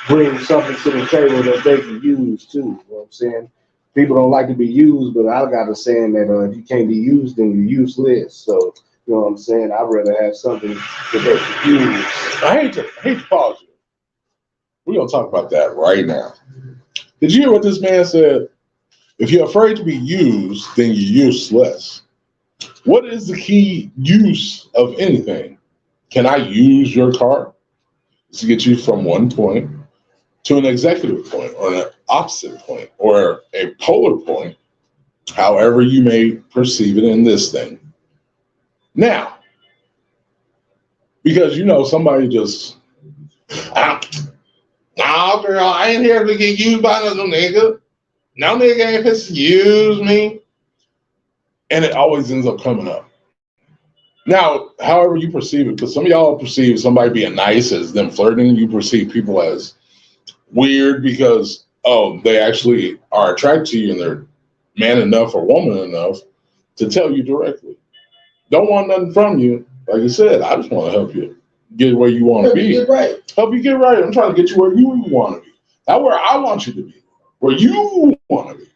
bring something to the table that they can use too. You know what I'm saying? People don't like to be used, but I got a saying that if you can't be used, then you're useless. So, you know what I'm saying? I'd rather have something that they can use. I hate to pause you. We're gonna talk about that right now. Did you hear what this man said? If you're afraid to be used, then you're useless. What is the key use of anything? Can I use your car to get you from one point to an executive point or an opposite point or a polar point, however you may perceive it in this thing? Now, because somebody just, no, girl, I ain't here to get used by no nigga. No nigga ain't supposed to use me. And it always ends up coming up. Now, however you perceive it, because some of y'all perceive somebody being nice as them flirting. You perceive people as weird because, they actually are attracted to you and they're man enough or woman enough to tell you directly. Don't want nothing from you. Like you said, I just want to help you get where you want to be. Help you get right. I'm trying to get you where you want to be. Not where I want you to be. Where you want to be.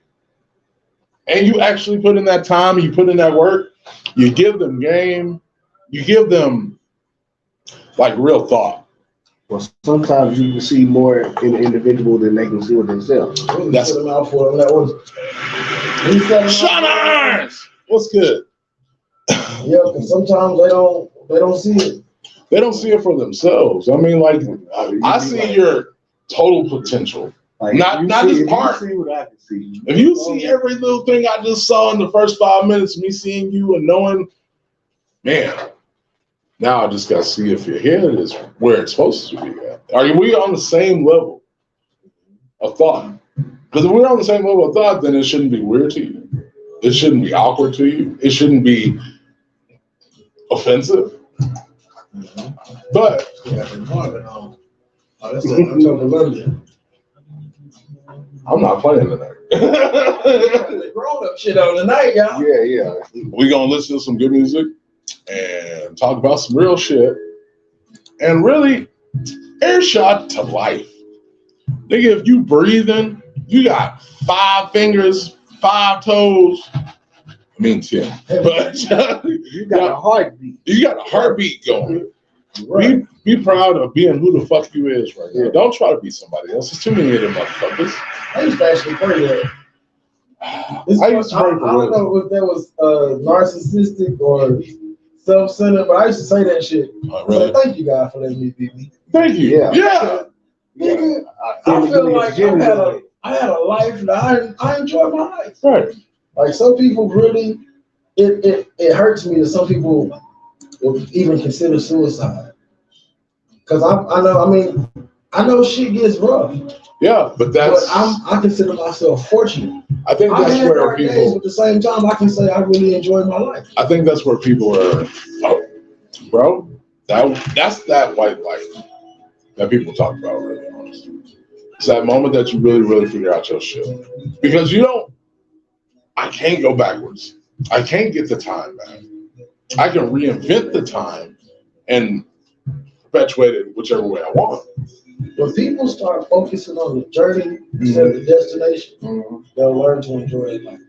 And you actually put in that time, you put in that work, you give them game, you give them like real thought. Well, sometimes you can see more in the individual than they can see with themselves. That's them out for that one. Shut irons! What's good? Yeah, because sometimes they don't see it. They don't see it for themselves. I mean, like, I see your total potential. Like, not just part. You see what I can see. If you see every little thing I just saw in the first 5 minutes of me seeing you and knowing, man, now I just got to see if your head is where it's supposed to be at. Are we on the same level of thought? Because if we're on the same level of thought, then it shouldn't be weird to you. It shouldn't be awkward to you. It shouldn't be offensive. But I'm not playing tonight. Grown up shit on tonight, y'all. Yeah. We're going to listen to some good music and talk about some real shit. And really, Air shot to life. Nigga, if you breathing, you got 5 fingers, 5 toes. I mean 10. But you got a heartbeat. You got a heartbeat going. Right. Be proud of being who the fuck you is right now. Don't try to be somebody else. There's too many of them motherfuckers. I used to actually pray that. I used to pray I don't know if that was narcissistic or self-centered, but I used to say that shit. Really? So thank you, God, for letting me be me. Thank you. Yeah. Nigga, I feel like I had a life that I enjoyed my life. Right. Like some people really, it hurts me that some people will even consider suicide. Cause I know shit gets rough. Yeah, but I consider myself fortunate. I think that's had where dark days, people. but at the same time, I can say I really enjoyed my life. I think that's where people are. Oh, bro, that's that white light that people talk about. Really, honestly, it's that moment that you really, really figure out your shit. Because you don't. I can't go backwards. I can't get the time back. I can reinvent the time and perpetuate it whichever way I want. When people start focusing on the journey instead of the destination, they'll learn to enjoy it.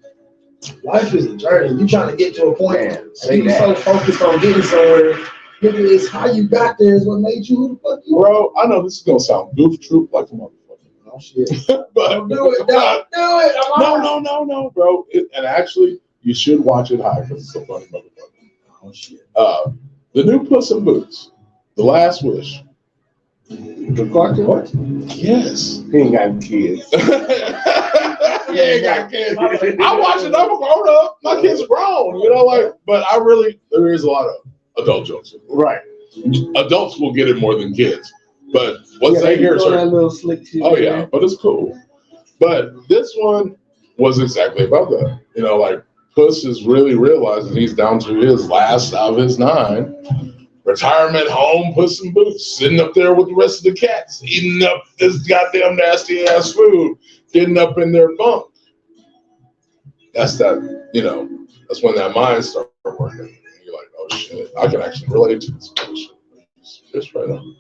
Life is a journey. You trying to get to a point, and you so focused on getting somewhere. Nigga, it's how you got there is what made you who the fuck you are. Bro, I know this is gonna sound goof troop like a motherfucker. Oh shit! But Don't do it! Don't do it! No, bro. And actually, you should watch it high because it's a funny motherfucker. Oh shit! The new Puss in Boots, The Last Wish. The cartoon? Yes. He ain't got kids. He ain't got kids. I watch it. I'm grown up. My kids are grown. You know, but there is a lot of adult jokes. Right. Adults will get it more than kids. But once they hear that little slick shit. Oh yeah, but it's cool. But this one was exactly about that. You know, Puss is really realizing he's down to his last out of his 9. Retirement home, Puss in Boots, sitting up there with the rest of the cats, eating up this goddamn nasty ass food, getting up in their bunk. That's that, that's when that mind starts working. And you're like, oh shit, I can actually relate to this bullshit. It's right on.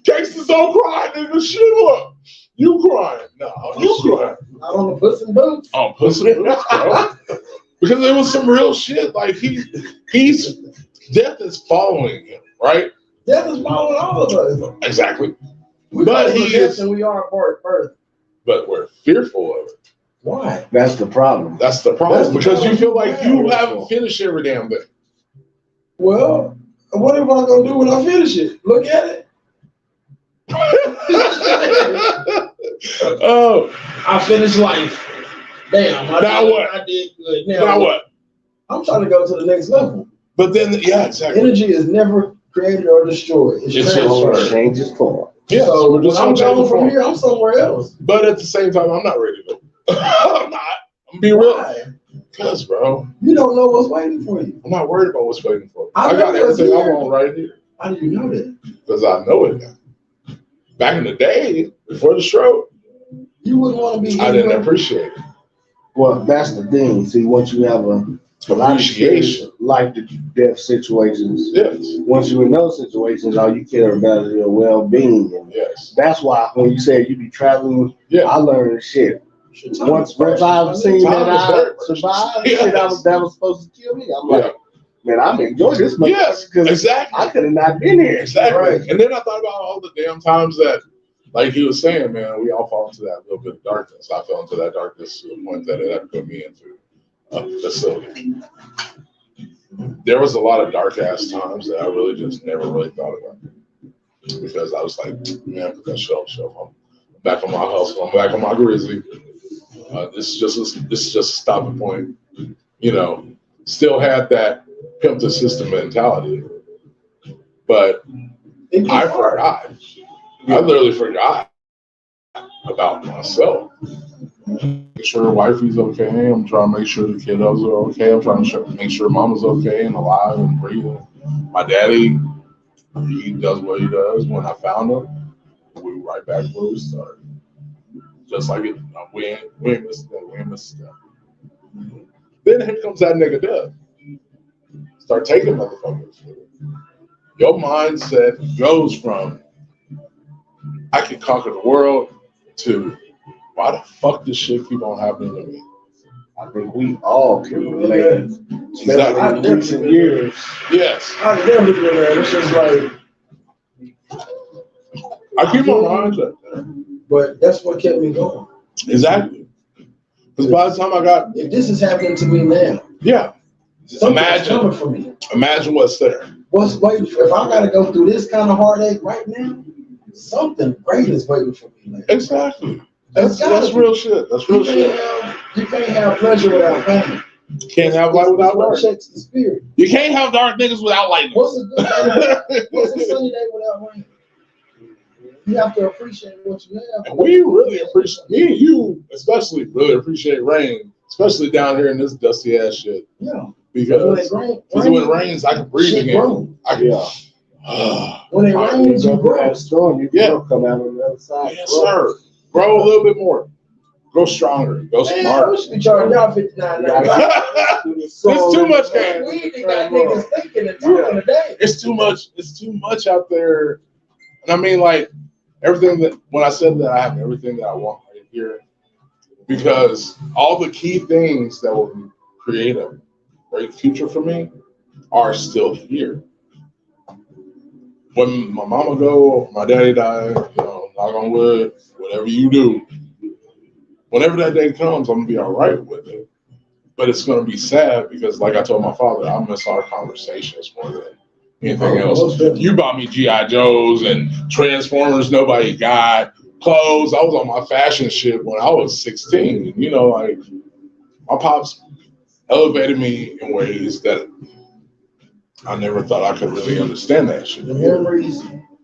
Gangsters don't cry, nigga. Shit up. You crying. No, you crying. Not on the Puss in Boots. Oh, Puss in Boots, bro. Because there was some real shit. He's death is following him, right? Death is following all of us. Exactly. But he is, and we are for birth. But we're fearful of it. Why? That's the problem. That's the problem. Because you feel like you haven't finished every damn thing. Well, what am I gonna do when I finish it? Look at it. Oh, I finished life. Damn. I did good. Now what? I'm trying to go to the next level. But then, yeah, exactly. Energy is never created or destroyed. It's transferred. Changes form. Yeah, so when I'm going from here, I'm somewhere else. But at the same time, I'm not ready to. I'm not. I'm being real. Because, bro, you don't know what's waiting for you. I'm not worried about what's waiting for me. I got everything I want right here. How do you know that? Because I know it now. Back in the day, before the stroke, you wouldn't want to be. I didn't appreciate it. Well, that's the thing. See, once you have a appreciation, like the death situations, yes. Once you're in those situations, all you care about is your well-being. And yes. That's why when you said you be traveling, I learned shit. Once I've seen that I survived, shit that was supposed to kill me, I'm like, man, I'm enjoying this much. Yes, exactly. I could have not been here. Exactly. Right. And then I thought about all the damn times that, like he was saying, man, we all fall into that little bit of darkness. I fell into that darkness to the point that it had to put me into a facility. There was a lot of dark ass times that I really just never really thought about. Because I was like, man, put that shelf. I'm back on my hustle. I'm back on my grizzly. This is just a stopping point. Still had that pimp the system mentality. But I forgot. I literally forgot about myself. Make sure wifey's okay. I'm trying to make sure the kiddos are okay. I'm trying to make sure mama's okay and alive and breathing. My daddy, he does what he does. When I found him, we were right back where we started. Just like it, we ain't missed that. We ain't missed that. Then here comes that nigga death. Start taking motherfuckers. your mindset goes from I can conquer the world to why the fuck this shit keep on happening to me? I think we all can relate. Exactly. In recent years. Yes. I never been there. It's just like I keep my mindset there. but that's what kept me going. Exactly. Because by the time I got, if this is happening to me now, yeah, something's coming for me. Imagine what's there. What's waiting for? If I got to go through this kind of heartache right now, something great is waiting for me. Later. Exactly. That's real shit. That's real shit. You can't have pleasure without pain. You can't have light without dark. Checks the spirit. You can't have dark niggas without light. What's a good day? What's a sunny day without rain? You have to appreciate what you have. And we really appreciate, me and you especially really appreciate rain, especially down here in this dusty ass shit. Yeah. Because when it rains, I can breathe again. I can. When it rains, you grow. Storm, you can come out on the other side. Yes, sir. Grow a little bit more. Grow stronger. Go smarter. We should be charging y'all $59. It's too much, man. We got niggas thinking and talking today. It's too much. It's too much out there. And I mean, like, everything that, when I said that I have everything that I want right here, because all the key things that will create a great future for me are still here. When my mama go, my daddy died, you know, knock on wood, whatever you do, whenever that day comes, I'm gonna be all right with it. But it's gonna be sad because, like I told my father, I miss our conversations more than anything else. You bought me G.I. Joes and Transformers nobody got, clothes. I was on my fashion shit when I was 16. You know, like, my pops elevated me in ways that I never thought I could really understand that shit. The memories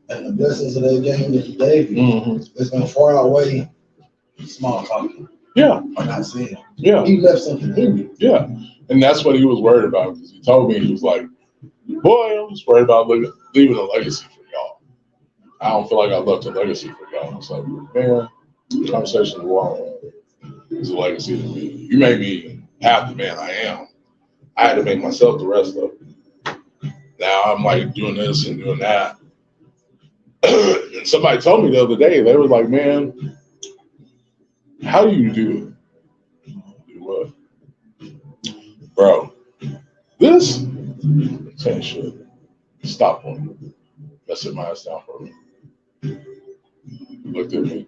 and the blessings of that game that he gave you, it's gonna far outweigh small talking. Yeah. Or not saying. Yeah. He left something in you. Yeah. And that's what he was worried about, because he told me, he was like, boy, I'm just worried about leaving a legacy for y'all. I don't feel like I left a legacy for y'all. I was like, man, the conversation is a legacy to me. You made me half the man I am. I had to make myself the rest of it. Now I'm like doing this and doing that. And somebody told me the other day, they were like, man, how do you do it? Do what? Bro, this same shit. Stop one. Let's sit my ass down for a minute. He looked at me.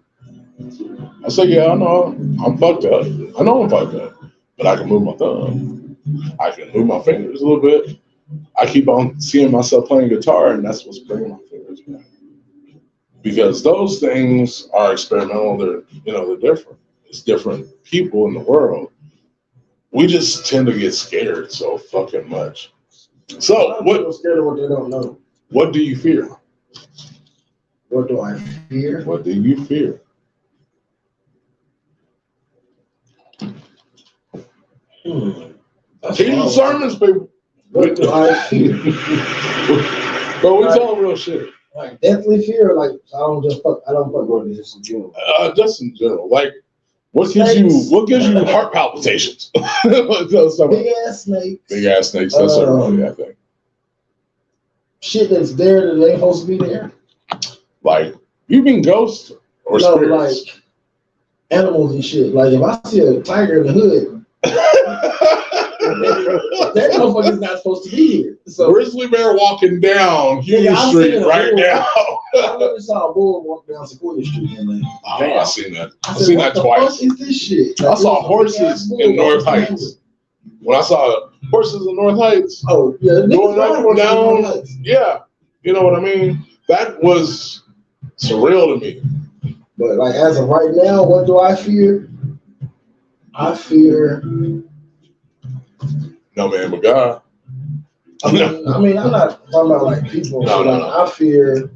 I said, yeah, I know I'm fucked up. I know I'm fucked up. But I can move my thumb. I can move my fingers a little bit. I keep on seeing myself playing guitar, and that's what's bringing my fingers back. Because those things are experimental. They're different. It's different people in the world. We just tend to get scared so fucking much. So what? Scared of what they don't know. What do you fear? What do I fear? What do you fear? Teach sermons, people. What do I fear? But we tell real shit. Like deathly fear, like I don't fuck with this in general. Just in general, like what gives you heart palpitations? Big ass snakes. Big ass snakes. That's really, I think. Shit that's there that ain't supposed to be there. Like, you mean ghosts or spirits? Like animals and shit. Like if I see a tiger in the hood. That motherfucker's not supposed to be here. So grizzly bear walking down Union Street right now. I never saw a bull walk down Sequoia Street. I've seen that. I've seen that twice. What is this shit? Like, I saw horses in North Heights. When I saw horses in North Heights, going up and down, yeah, you know what I mean? That was surreal to me. But like as of right now, what do I fear? I fear no man but God. I mean, I'm not talking about like people. No. I fear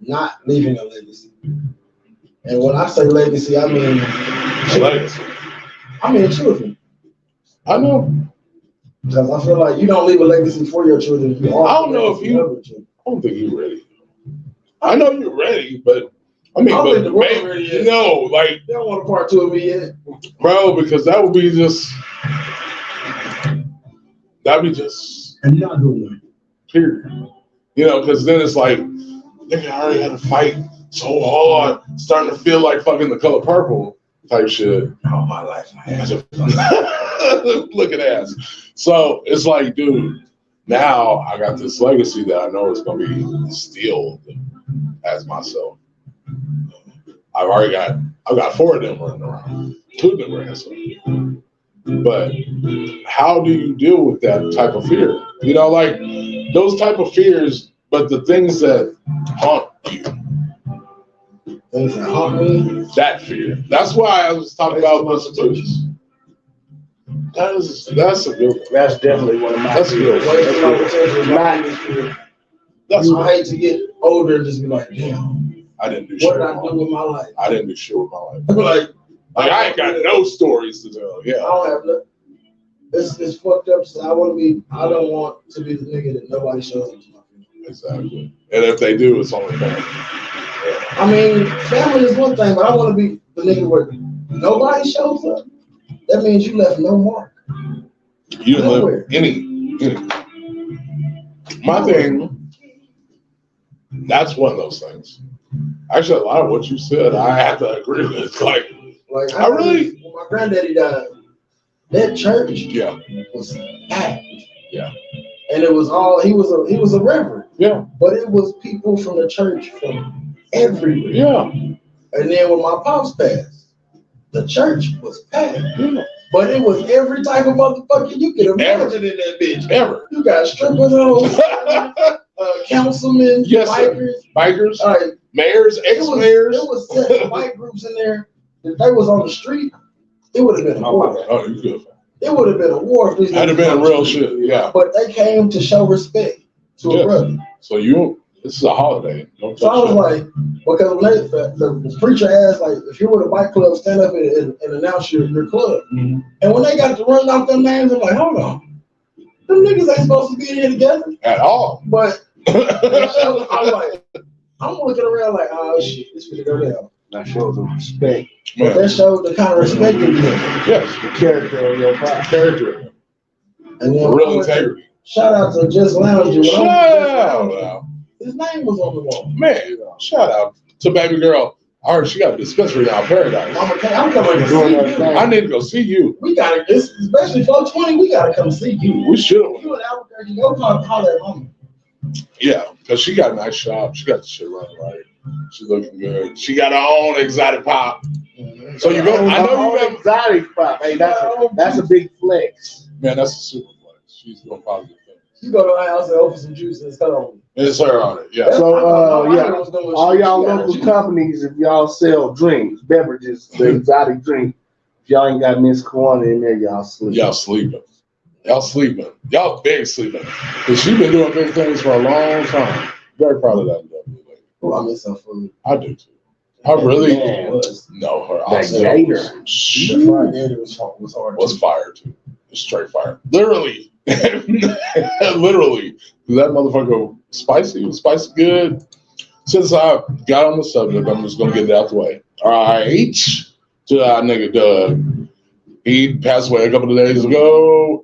not leaving a legacy. And when I say legacy, I mean legacy. I mean children. I know. Because I feel like you don't leave a legacy for your children. I don't know if you. I don't think you're ready. I know you're ready, but I mean, but maybe, no, like they don't want a part two of me yet, bro, because that would be just. That'd be just. And you're not doing it. Period. You know, because then it's like, nigga, I already had to fight so hard, starting to feel like fucking The Color Purple type shit. All my life, I had to. Look at ass. So it's like, dude, now I got this legacy that I know is gonna be instilled as myself. I've got 4 of them running around. 2 of them are handsome. But how do you deal with that type of fear? You know, like those type of fears, but the things that haunt you. Things that haunt me. That fear. That's why I was talking about possibilities. That's a good one. That's definitely one of my That's good. I hate to get older and just be like, damn, I didn't do shit. what did I do with my life? I didn't do shit with my life. Like I ain't got no stories to tell. I Yeah. don't have nothing. It's fucked up. So I don't want to be the nigga that nobody shows up to my funeral. Exactly. And if they do, it's only family. I mean, family is one thing, but I want to be the nigga where nobody shows up. That means you left no mark. You didn't live any. My thing, that's one of those things. Actually, a lot of what you said, I have to agree with. Like I really, when my granddaddy died, that church yeah, was packed. Yeah. And it was all he was a reverend. Yeah. But it was people from the church from everywhere. Yeah. And then when my pops passed, the church was packed. Yeah. But it was every type of motherfucker you could imagine in that bitch. Ever. You got strippers on, councilmen, yes, bikers. Mayors, ex-mayors. There was 7 white groups in there. If they was on the street, it would have been a war. Oh, you good. It would have been a war. If That'd have been real shit, yeah. But they came to show respect to a brother. So this is a holiday. So I was like, because when the preacher asked, like, if you were the bike club, stand up and announce your club. Mm-hmm. And when they got to running off them names, I'm like, hold on. Them niggas ain't supposed to be in here together. At all. But I'm like, I'm looking around like, oh shit, this finna go down. That shows the respect. But that showed the kind of respect you get. Yes. The character of your product. Character. And then real integrity. Shout out to Just Lounging. Shout out. His name was on the wall. Man, shout out to baby girl. I heard she got a dispensary now in Paradise. I'm coming to see you. I need to go see you. We gotta, especially 420, we gotta come see you. We should. You in Albuquerque, go holler at mama. Yeah, because she got a nice shop. She got the shit running right. She's looking good. She got her own exotic pop. So you go. I know you got exotic pop. Hey, that's a big flex. Man, that's a super flex. She's doing positive things. You go to the house and open some juice and it's her on it. It's her on it. Yeah. So all y'all local companies, if y'all sell drinks, beverages, the exotic drink, if y'all ain't got Miss Corona in there, y'all sleeping. Y'all big sleeping. Because she's been doing big things for a long time. Very proud of that lady. Oh, I miss her food. I do too. I really know her. That gator. The fried gator was hard. Was fire too. Straight fire. Literally. Literally. That motherfucker was spicy good. Since I got on the subject, I'm just gonna get it out the way. All right. To our nigga Doug. He passed away a couple of days ago.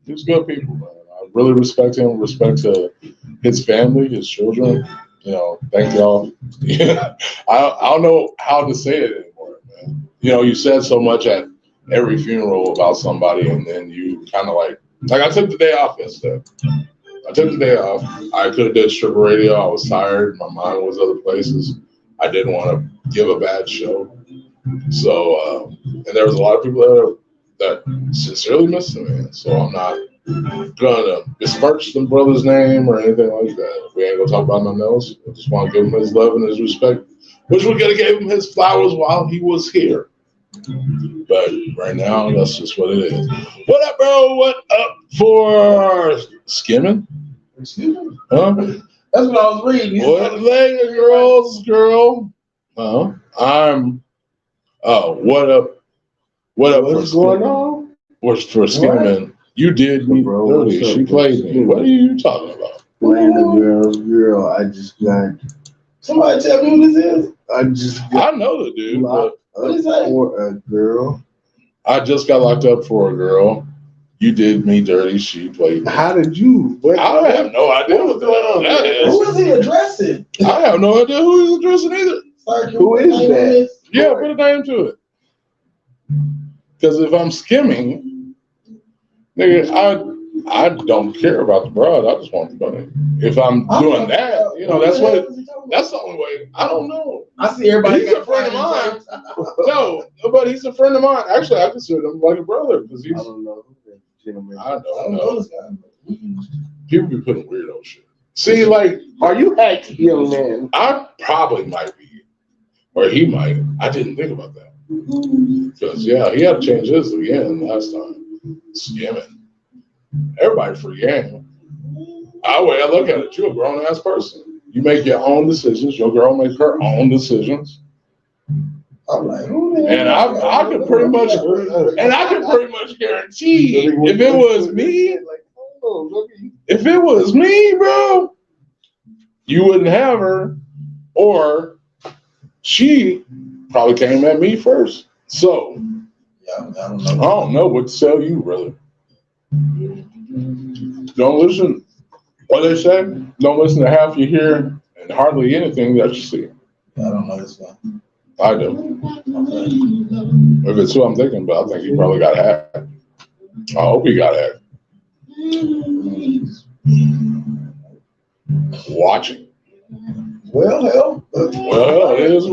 He was good people, man. I really respect him. Respect to his family, his children. You know, thank y'all. I don't know how to say it anymore, man. You know, you said so much at every funeral about somebody, and then you kind of like I took the day off yesterday. I took the day off. I could have did stripper radio. I was tired. My mind was other places. I didn't want to give a bad show. So, and there was a lot of people that sincerely missed him, man. So I'm not gonna besmirch the brother's name or anything like that. We ain't gonna talk about nothing else. I just want to give him his love and his respect, which we're gonna give him his flowers while he was here. But right now, that's just what it is. What up, bro? What up for skimming? Excuse me? Huh? That's what I was reading. What leg, girl? What up? What's going on? What's for skimming? You did me dirty. She played me. What are you talking about? Playing the girl. I just got. Somebody tell me who this is. I know the dude. What is that? For a girl. I just got locked up for a girl. You did me dirty, she played me. How did you? I have no idea what the hell that is. Who is he addressing? I have no idea who he's addressing either. Sorry, Who is that? Yeah, put a name to it. Because if I'm skimming, nigga, I don't care about the broad. I just want the money. If I'm doing that, you know, that's the only way. I don't know. I see everybody. He's a friend of mine. No, but he's a friend of mine. Actually, I consider him like a brother because he's. I don't know who that gentleman is. I I don't know know. this guy. People be putting weirdo shit. See, like, Are you acting, young man? I probably might be, or he might. I didn't think about that. Because, yeah, he had to change his again last time. Skimming. Everybody free game. I look at it. You're a grown ass person. You make your own decisions. Your girl makes her own decisions. I'm like, And I could pretty much guarantee if it was me, bro, you wouldn't have her, or she probably came at me first. So yeah, I don't I know. don't know what to tell you, brother. Don't listen. What they say? Don't listen to half you hear and hardly anything that you see. I don't know this guy. I do. If it's who I'm thinking about, I think he probably got hacked. I hope he got hacked. Watching. Well, hell. Well, it is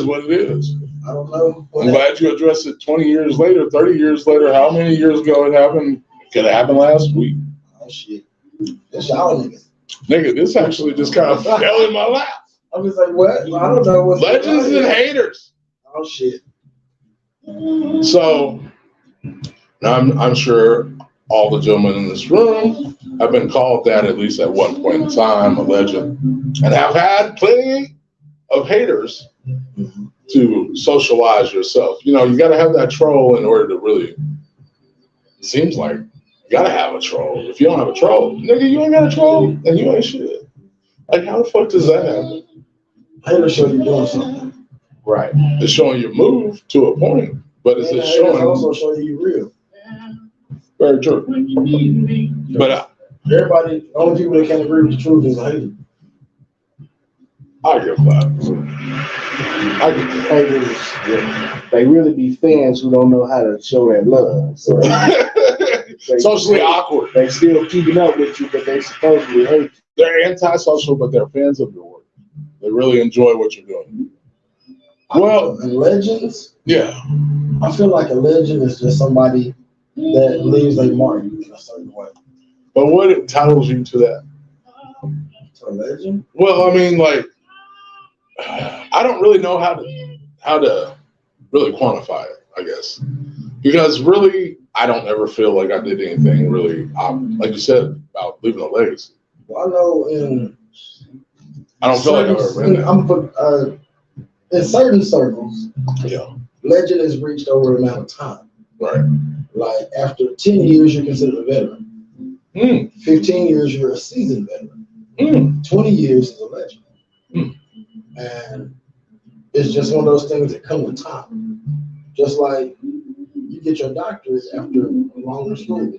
what it is. I don't know. I'm glad you addressed it 20 years later, 30 years later. How many years ago it happened? It could have happened last week. Oh, shit. That's y'all niggas. Nigga, this actually just kind of fell in my lap. I'm just like, what? I don't know what. Legends and haters. Oh, shit. So, I'm sure all the gentlemen in this room have been called that at least at one point in time, a legend, and have had plenty of haters to socialize yourself. You know, you got to have that troll in order to really, it seems like you got to have a troll. If you don't have a troll, nigga, you ain't got a troll, then you ain't shit. Like, how the fuck does that happen? Haters show you doing something. Right. It's showing your move to a point, but it's And just haters showing. also show you real. Very true. But Everybody, the only people that can't agree with the truth is a hater. I give that. I get that. Haters, yeah, they really be fans who don't know how to show that love. So Socially awkward. they still keeping up with you, but they supposedly hate you. They're antisocial, but they're fans of your work. They really enjoy what you're doing. Well, And legends, yeah. I feel like a legend is just somebody that leaves a mark in a certain way. But what entitles you to that? To a legend? Well, I mean, like, I don't really know how to really quantify it, I guess. Because really, I don't ever feel like I did anything really, like you said, about leaving a legacy. Well, I know in I don't feel like I've ever been there. In certain circles, Yeah, legend is reached over an amount of time. right. Like after 10 years, you're considered a veteran. 15 years, you're a seasoned veteran. 20 years is a legend. And it's just one of those things that come with time. Just like you get your doctorate after a longer school.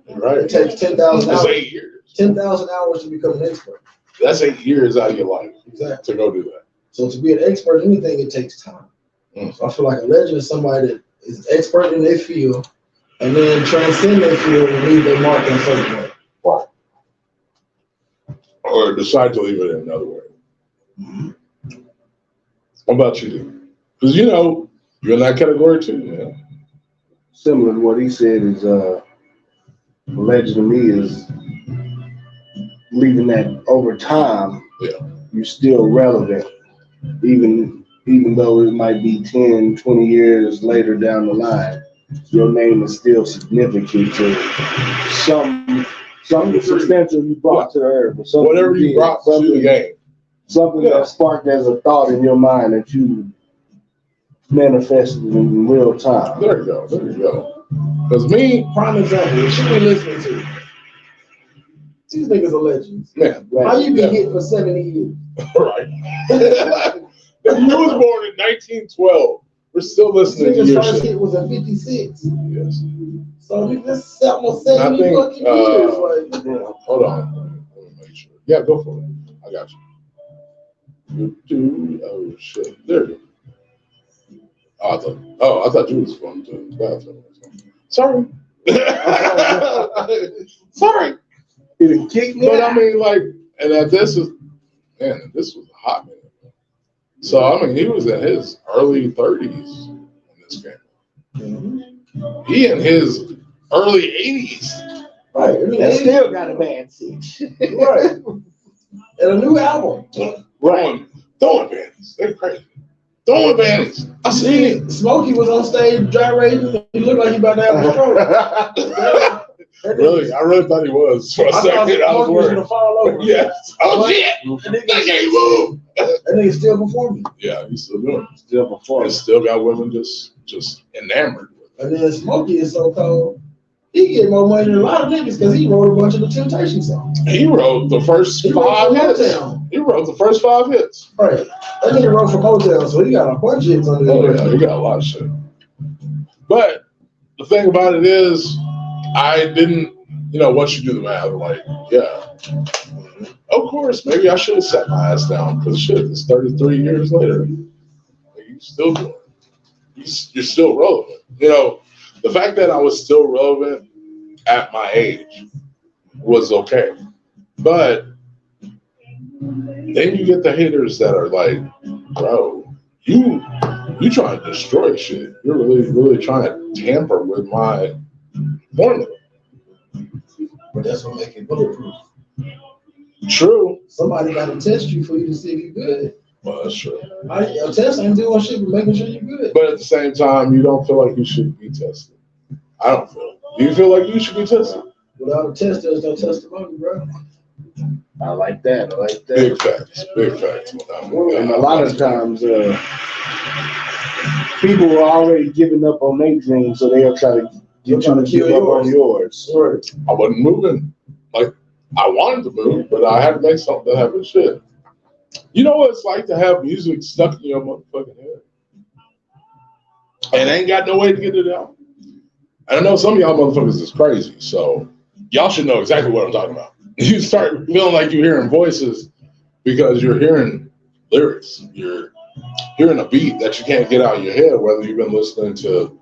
Right. It takes 10,000 That's hours. 8 years. 10,000 hours to become an expert. That's 8 years out of your life Exactly. to go do that. So to be an expert in anything, it takes time. So I feel like a legend is somebody that is expert in their field and then transcend their field and leave their mark in a certain way. Or decide to leave it in another way. What about you? Because, you know, you're in that category too, man. Similar to what he said is legend to me is leaving that over time. Yeah. You're still relevant, even though it might be 10, 20 years later down the line. Your name is still significant to something substantial you brought to the earth. Or Whatever you brought to the game. Something that sparked as a thought in your mind that you manifested in real time. There you go. There you go. Because me, Prime example, what you been listening to? These niggas are legends. man, How you been hit for 70 years? right. You was born in 1912. We're still listening to His your first shit. hit was a 56. Yes. So this almost I 70 think, fucking years. Like, hold on. Let me make sure. Yeah, go for it. I got you. Oh shit. There you go. I thought you was going to the bathroom. Sorry. Sorry. He done kicked me But out. I mean, like, and that this was a hot minute. So I mean, he was in his early 30s when this came out. He in his early 80s. right. That still got a bad seat. Right. And a new album. Throwing bands. They're crazy. Throwing bands. I seen it. Smokey was on stage gyrating. He looked like he about to have a stroke. Really? I really thought he was for a second. I was Smokey was worried. gonna fall over. Yes. Oh shit! I can't move. That nigga still performing. Yeah, he's still doing it. Still before. And still got women just enamored with it. And then Smokey is so cold. He get more money than a lot of niggas because he wrote a bunch of the Temptation songs. He wrote the first He wrote 5 for hits. Motown. He wrote the first 5 hits. Right. That nigga wrote for Motown, so he got a bunch of hits under Oh his yeah, he got a lot of shit. But the thing about it is, I didn't, once you do the math, like, yeah, of course, maybe I should have sat my ass down because shit, it's 33 years later. You still doing it. You're still relevant. The fact that I was still relevant at my age was okay. But then you get the haters that are like, bro, you trying to destroy shit. You're really, really trying to tamper with my formula. But that's what makes it bulletproof. True. Somebody got to test you for you to see if you're good. Well, that's true. A test ain't doing shit but making sure you're good. But at the same time, you don't feel like you should be tested. I don't feel. Do you feel like you should be tested? Without a test, there's no testimony, bro. I like that. Big facts. Big facts. And a lot of times, people are already giving up on their dreams, so they'll try to get you to give up on yours. Right. I wasn't moving. Like, I wanted to move, but I had to make something happen. Shit. You know what it's like to have music stuck in your motherfucking head? And ain't got no way to get it out. And I know some of y'all motherfuckers is crazy, so y'all should know exactly what I'm talking about. You start feeling like you're hearing voices because you're hearing lyrics. You're hearing a beat that you can't get out of your head, whether you've been listening to,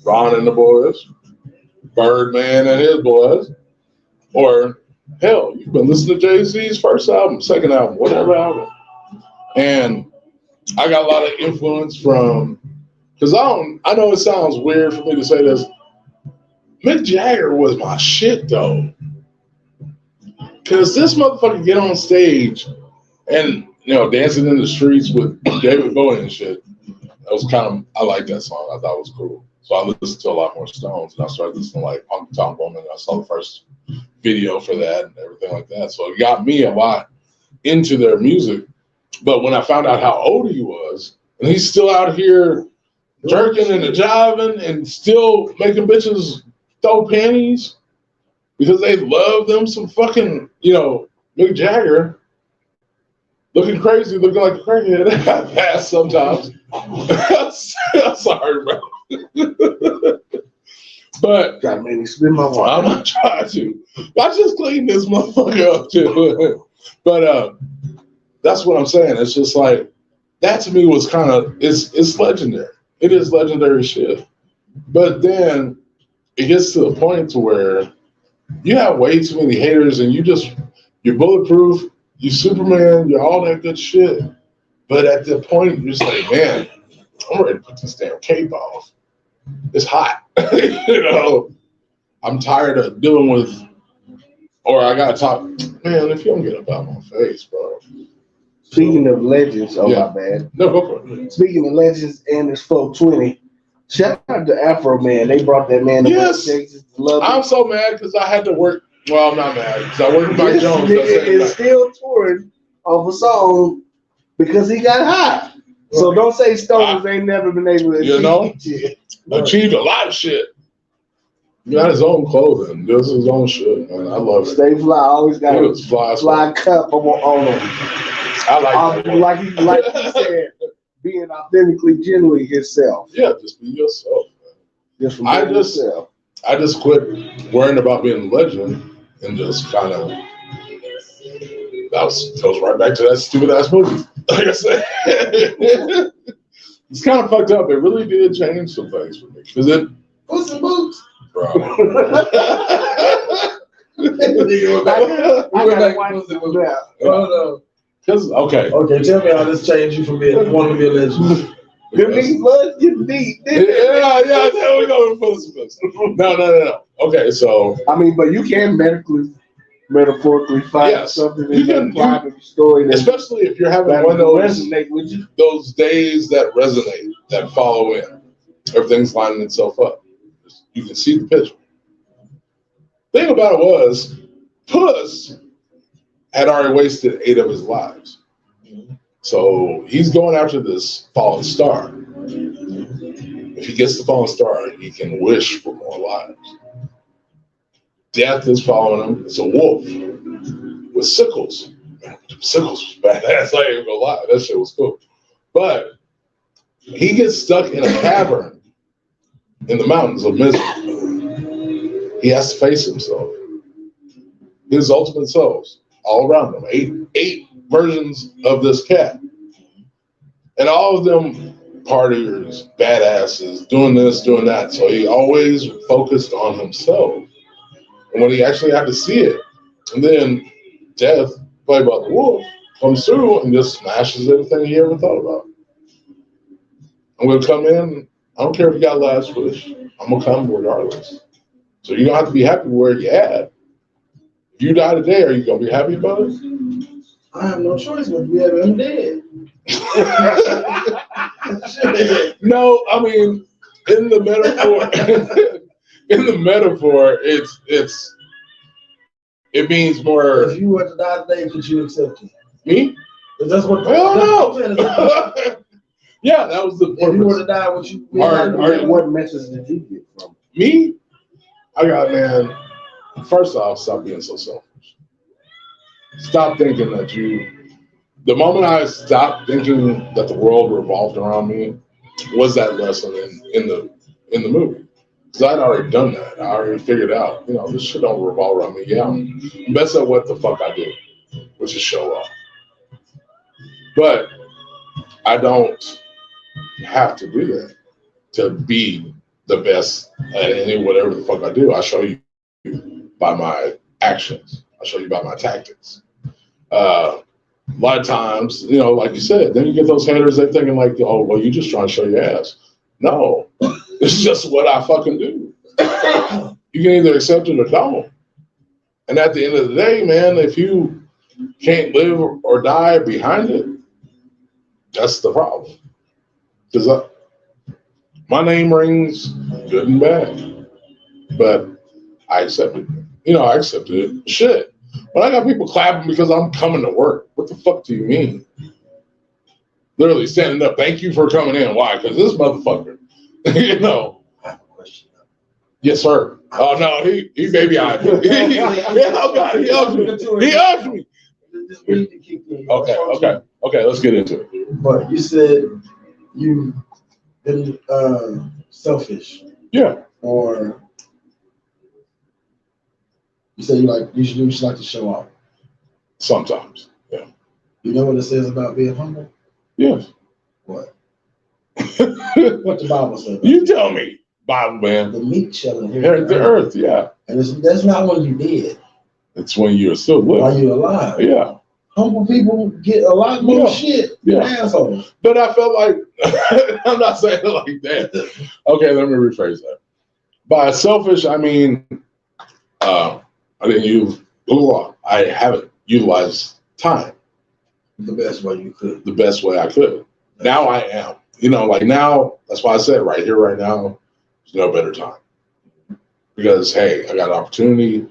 Ron and the Boys, Birdman and his boys, or hell, you've been listening to Jay-Z's first album, second album, whatever album. And I got a lot of influence from, because I know it sounds weird for me to say this, Mick Jagger was my shit though. Because this motherfucker get on stage and, dancing in the streets with David Bowie and shit. That was I like that song. I thought it was cool. So I listened to a lot more Stones, and I started listening to like Punk Tom Woman. I saw the first video for that and everything like that. So it got me a lot into their music. But when I found out how old he was, and he's still out here jerking and jiving and still making bitches throw panties because they love them some fucking, Mick Jagger looking crazy, looking like a crackhead. I got past sometimes. I'm sorry, bro. But God made me spin my water. I'm not trying to. I just cleaned this motherfucker up too. But that's what I'm saying. It's just like that to me was kind of it's legendary. It is legendary shit. But then it gets to the point to where you have way too many haters and you're bulletproof, you Superman, you're all that good shit. But at the point you're just like, man, I'm ready to put this damn cape off. It's hot. I'm tired of dealing with, or I gotta talk, man, if you don't get up out my face, bro. Speaking of legends, my bad. No, go for it. Speaking of legends and it's 420, shout out to Afro Man. They brought that man to Yes. Texas to love I'm so mad because I had to work. Well, I'm not mad because I worked with Mike Jones. Is still touring off a song because he got hot. So don't say Stones ain't never been able to achieved a lot of shit. He got his own clothing, does his own shit, man. I love it. Stay fly, always got a fly cup on him. I like that. Like he said, being authentically, genuinely himself. Yeah, just be yourself. Just from I being just- yourself. I just quit worrying about being a legend and just kind of goes right back to that stupid ass movie. Like I said, it's kind of fucked up. It really did change some things for me because it, Puss in Boots. bro. I gotta watch it with that. Because okay, Okay, tell me how this changed you from wanting to be a legend. Your knee blood, your knee. yeah, there we go. No. Okay, so I mean, but you can metaphorically find Yes. something You in can- that part of the story that especially if you're having that one of will those resonate with you. days that resonate, that follow in, everything's lining itself up. You can see the picture. Thing about it was, Puss had already wasted 8 of his lives. So he's going after this fallen star. If he gets the fallen star, he can wish for more lives. Death is following him. It's a wolf with sickles. Man, sickles was badass. I ain't even gonna lie. That shit was cool. But he gets stuck in a cavern in the mountains of misery. He has to face himself. His ultimate selves all around him. Eight versions of this cat. And all of them partiers, badasses, doing this, doing that. So he always focused on himself. And when he actually had to see it, and then Death, played by the wolf, comes through and just smashes everything he ever thought about. I'm gonna come in, I don't care if you got last wish, I'm gonna come regardless. So you don't have to be happy where you're at. If you die today, are you gonna be happy about it? I have no choice but to be having him dead. No, I mean, in the metaphor, it means more. If you were to die today, could you accept it? Me? Because that's what. Hell no. That's what I'm saying. Yeah, that was the If you were purpose. to die, would you? What message did you get from it? Me? I got, man, first off, stop being so selfish. Stop thinking that the moment I stopped thinking that the world revolved around me was that lesson in the movie. Because I'd already done that. I already figured out, this shit don't revolve around me. Yeah, I'm best at what the fuck I do, which is show off. But I don't have to do that to be the best at any whatever the fuck I do. I show you by my actions. I show you by my tactics. A lot of times, like you said, then you get those haters, they're thinking like, oh, well, you just trying to show your ass. No, it's just what I fucking do. You can either accept it or don't. And at the end of the day, man, if you can't live or die behind it, that's the problem. Because my name rings good and bad, but I accepted it. I accepted it. Shit. When I got people clapping because I'm coming to work, what the fuck do you mean? Literally standing up, thank you for coming in. Why? Because this motherfucker, I have a question. Yes, sir. Oh, no, he baby eyed me. Oh, God, he hugged me. He hugged me. This need to kick in. Okay, let's get into it. But you said you been selfish, Yeah. or you said you just like to show off. Sometimes. Yeah. You know what it says about being humble? Yes. What? What the Bible says? You tell me, Bible man. The meek shall inherit Inherit the earth, yeah. And that's not when you dead. It's when you're still While living. you're alive. Yeah. Humble people get a lot more shit than Yeah. assholes. But I felt like, I'm not saying it like that. Okay, let me rephrase that. By selfish, I mean, I haven't utilized time The best way you could. the best way I could. Now I am. Now, that's why I said right here, right now, there's no better time. Because, hey, I got an opportunity to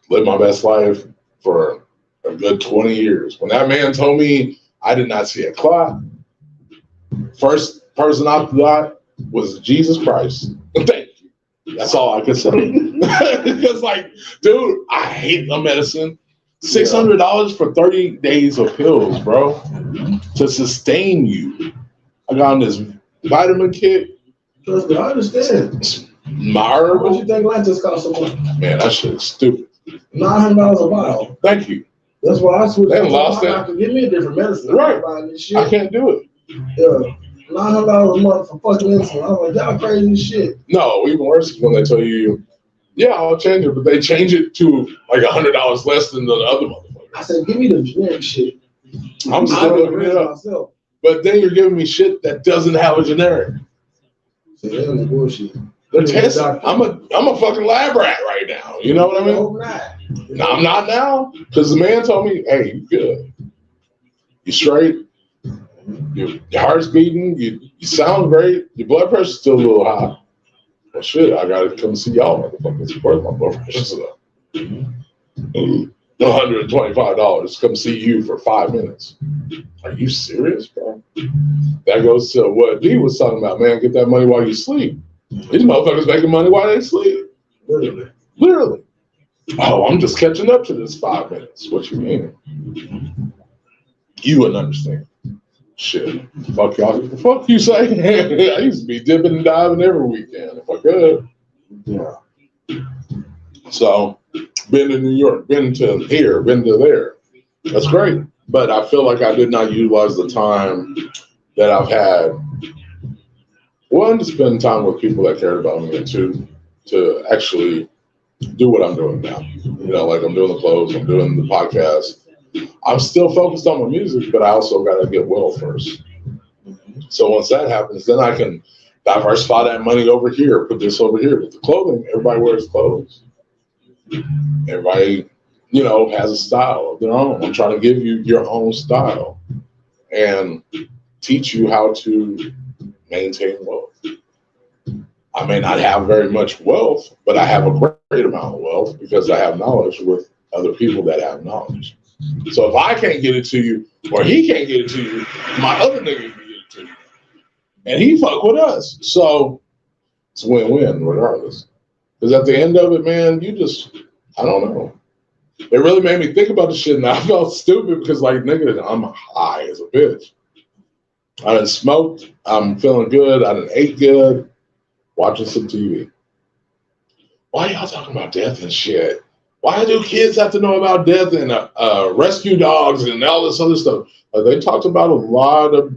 live my best life for a good 20 years. When that man told me I did not see a clock, first person I thought was Jesus Christ. Thank you. That's all I could say. Because, dude, I hate the medicine. $600 for 30 days of pills, bro, to sustain you. I got on this vitamin kick. Trust me, I understand. My What herbal. you think Lantus cost so much? Man, that shit is stupid. $900 a bottle. Thank you. That's why I switched. They lost I that. could give me a different medicine. Right. Buying this shit. I can't do it. Yeah. $900 a month for fucking insulin. I'm like, y'all crazy as shit. No, even worse is when they tell you, yeah, I'll change it, but they change it to like $100 less than the other motherfucker. I said, give me the generic shit. I'm still looking it up. Myself. But then you're giving me shit that doesn't have a generic. See, that's bullshit. They're testing. I'm a fucking lab rat right now. You know what I mean? Overnight. No, I'm not now. Because the man told me, hey, you good. You straight. Your heart's beating. You sound great. Your blood pressure's still a little high. Well, shit, I got to come see y'all motherfuckers. Of course my blood pressure's up. $125 come see you for 5 minutes. Are you serious, bro? That goes to what D was talking about, man. Get that money while you sleep. These motherfuckers making money while they sleep. Literally. Oh, I'm just catching up to this 5 minutes. What you mean? You wouldn't understand. Shit. Fuck y'all. The fuck you say? I used to be dipping and diving every weekend if I could. Yeah. So, been to New York, been to here, been to there. That's great. But I feel like I did not utilize the time that I've had. One, to spend time with people that cared about me, and two, to actually do what I'm doing now. You know, like I'm doing the clothes, I'm doing the podcast. I'm still focused on my music, but I also got to get well first. So once that happens, then I can diversify that money over here, put this over here. But the clothing, everybody wears clothes. Everybody, you know, has a style of their own. I'm trying to give you your own style and teach you how to maintain wealth. I may not have very much wealth, but I have a great amount of wealth because I have knowledge with other people that have knowledge. So if I can't get it to you, or he can't get it to you, my other nigga can get it to you. And he fuck with us. So it's win-win regardless. Because at the end of it, man, you just, I don't know. It really made me think about the shit, and I felt stupid because, like, nigga, I'm high as a bitch. I done smoked. I'm feeling good. I done ate good. Watching some TV. Why y'all talking about death and shit? Why do kids have to know about death and rescue dogs and all this other stuff? They talked about a lot of,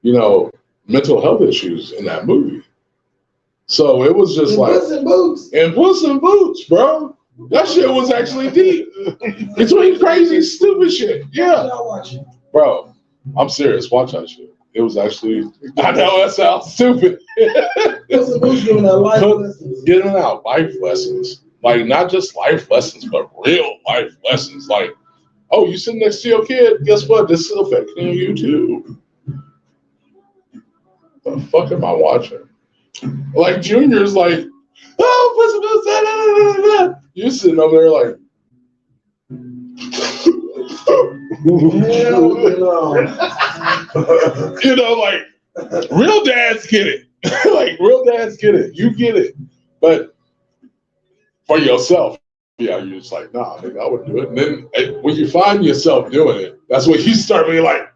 you know, mental health issues in that movie. So it was just like Puss in Boots. And Puss in Boots, bro. That shit was actually deep. Between crazy, stupid shit. Yeah. Y'all watching. Bro, I'm serious. Watch that shit. It was actually, I know that sounds stupid. Puss in Boots giving out life lessons. Giving out life lessons. Like, not just life lessons, but real life lessons. Like, oh, you sitting next to your kid? Guess what? This is affecting you too. The fuck am I watching? Like, Junior's like, oh, Puss in Boots. You're sitting over there like, you know, like, real dads get it. Like, real dads get it. You get it. But for yourself, yeah, you're just like, nah, nigga, I wouldn't do it. And then when you find yourself doing it, that's when you start being like,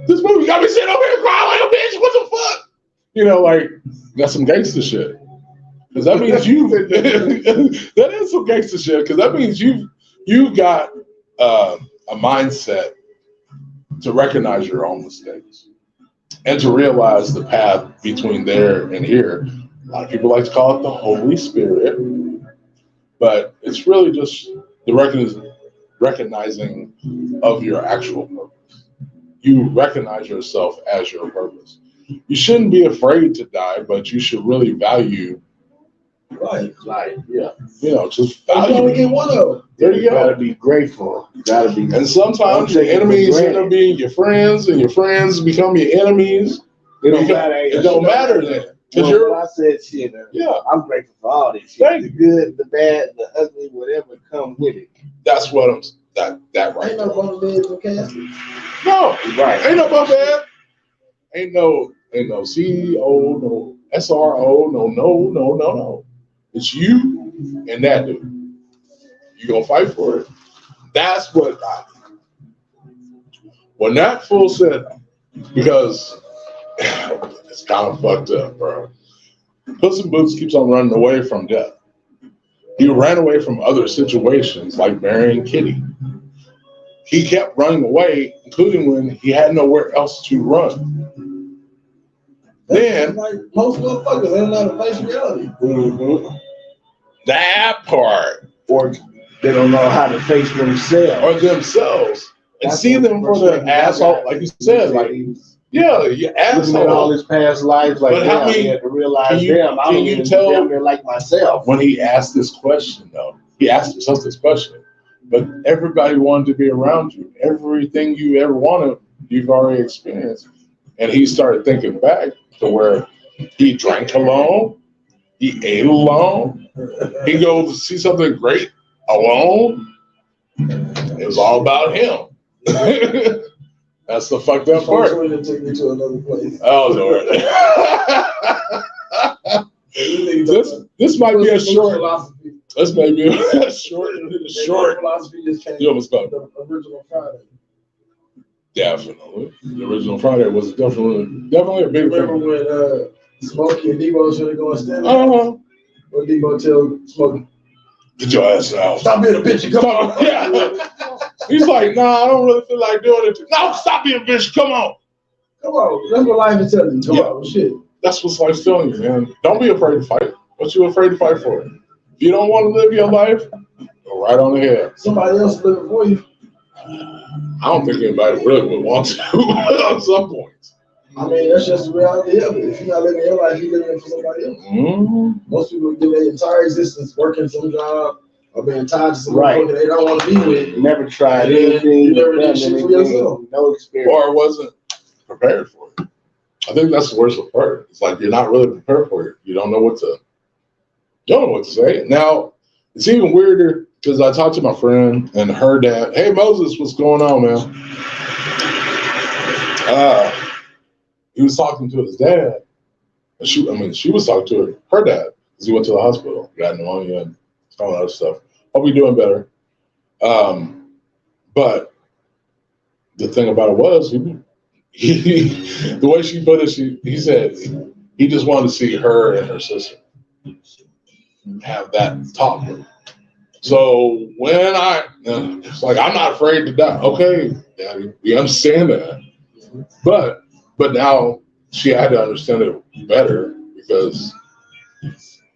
this movie got me sitting over here crying like a bitch. What the fuck? You know, like, that's some gangster shit. Because that means that is some gangster shit. Because that means you got a mindset to recognize your own mistakes and to realize the path between there and here. A lot of people like to call it the Holy Spirit, but it's really just the recognizing of your actual purpose. You recognize yourself as your purpose. You shouldn't be afraid to die, but you should really value Right. Yeah. You know, just value. You only get one of them. There you go. Gotta be grateful. You gotta be. And sometimes your enemies end up being your friends, and your friends become your enemies. It don't matter then. Well, I said shit. Yeah. I'm grateful for all this shit. The good, the bad, the ugly, whatever come with it. That's what I'm. That right. Ain't no bump beds or caskets. No. Right. Ain't no bump bed. Ain't no CEO, no SRO, no. It's you and that dude. You gonna fight for it. That's what when that fool said, because it's kind of fucked up, bro. Puss in Boots keeps on running away from death. He ran away from other situations like marrying Kitty. He kept running away, including when he had nowhere else to run. Then, like most motherfuckers, they don't know how to face reality. Mm-hmm. That part. Or they don't know how to face themselves. And see them for the asshole, like you said, like, yeah, you looking at all asshole. his past lives, like, But how many- he had to realize, can you I don't even tell- damn near like myself. When he asked this question, though, he asked himself this question. But everybody wanted to be around you. Everything you ever wanted, you've already experienced. And he started thinking back to where he drank alone, he ate alone, he goes to see something great alone. It was all about him. That's the fucked up part. Took me to another place. Oh Lord. This might be a short. philosophy. This may be a short. Philosophy just came You almost got it. the original Friday. Definitely. The original Friday was definitely a big Remember thing. when Smokey and Debo should have gone stand up? Uh-huh. When Debo tell Smokey, Get your ass out. stop being a bitch and come on. Yeah. He's like, nah, I don't really feel like doing it. No, stop being a bitch. Come on. Come on. That's what life is telling you. Come on, shit. That's what's life's telling you, man. Don't be afraid to fight. What you afraid to fight for? If you don't want to live your life, go right on ahead. Somebody else is living for you. I don't think anybody really would want to at some point. I mean, that's just the reality of it. If you're not living your life, you're living it for somebody else. Mm-hmm. Most people do their entire existence working some job or being tied to some Right. people that they don't want to be with. Never tried Yeah, anything. you never did done shit for anything, yourself. No experience. Or wasn't prepared for it. I think that's the worst part. It's like you're not really prepared for it. You don't know what to say. Now, it's even weirder because I talked to my friend and her dad. Hey Moses, what's going on, man? He was talking to his dad. And she was talking to her dad because he went to the hospital, got pneumonia and all that stuff. Hope you're doing better. But the thing about it was, he the way she put it, he said he just wanted to see her and her sister have that talk. So when it's like, I'm not afraid to die. Okay, Daddy, we understand that. But now she had to understand it better because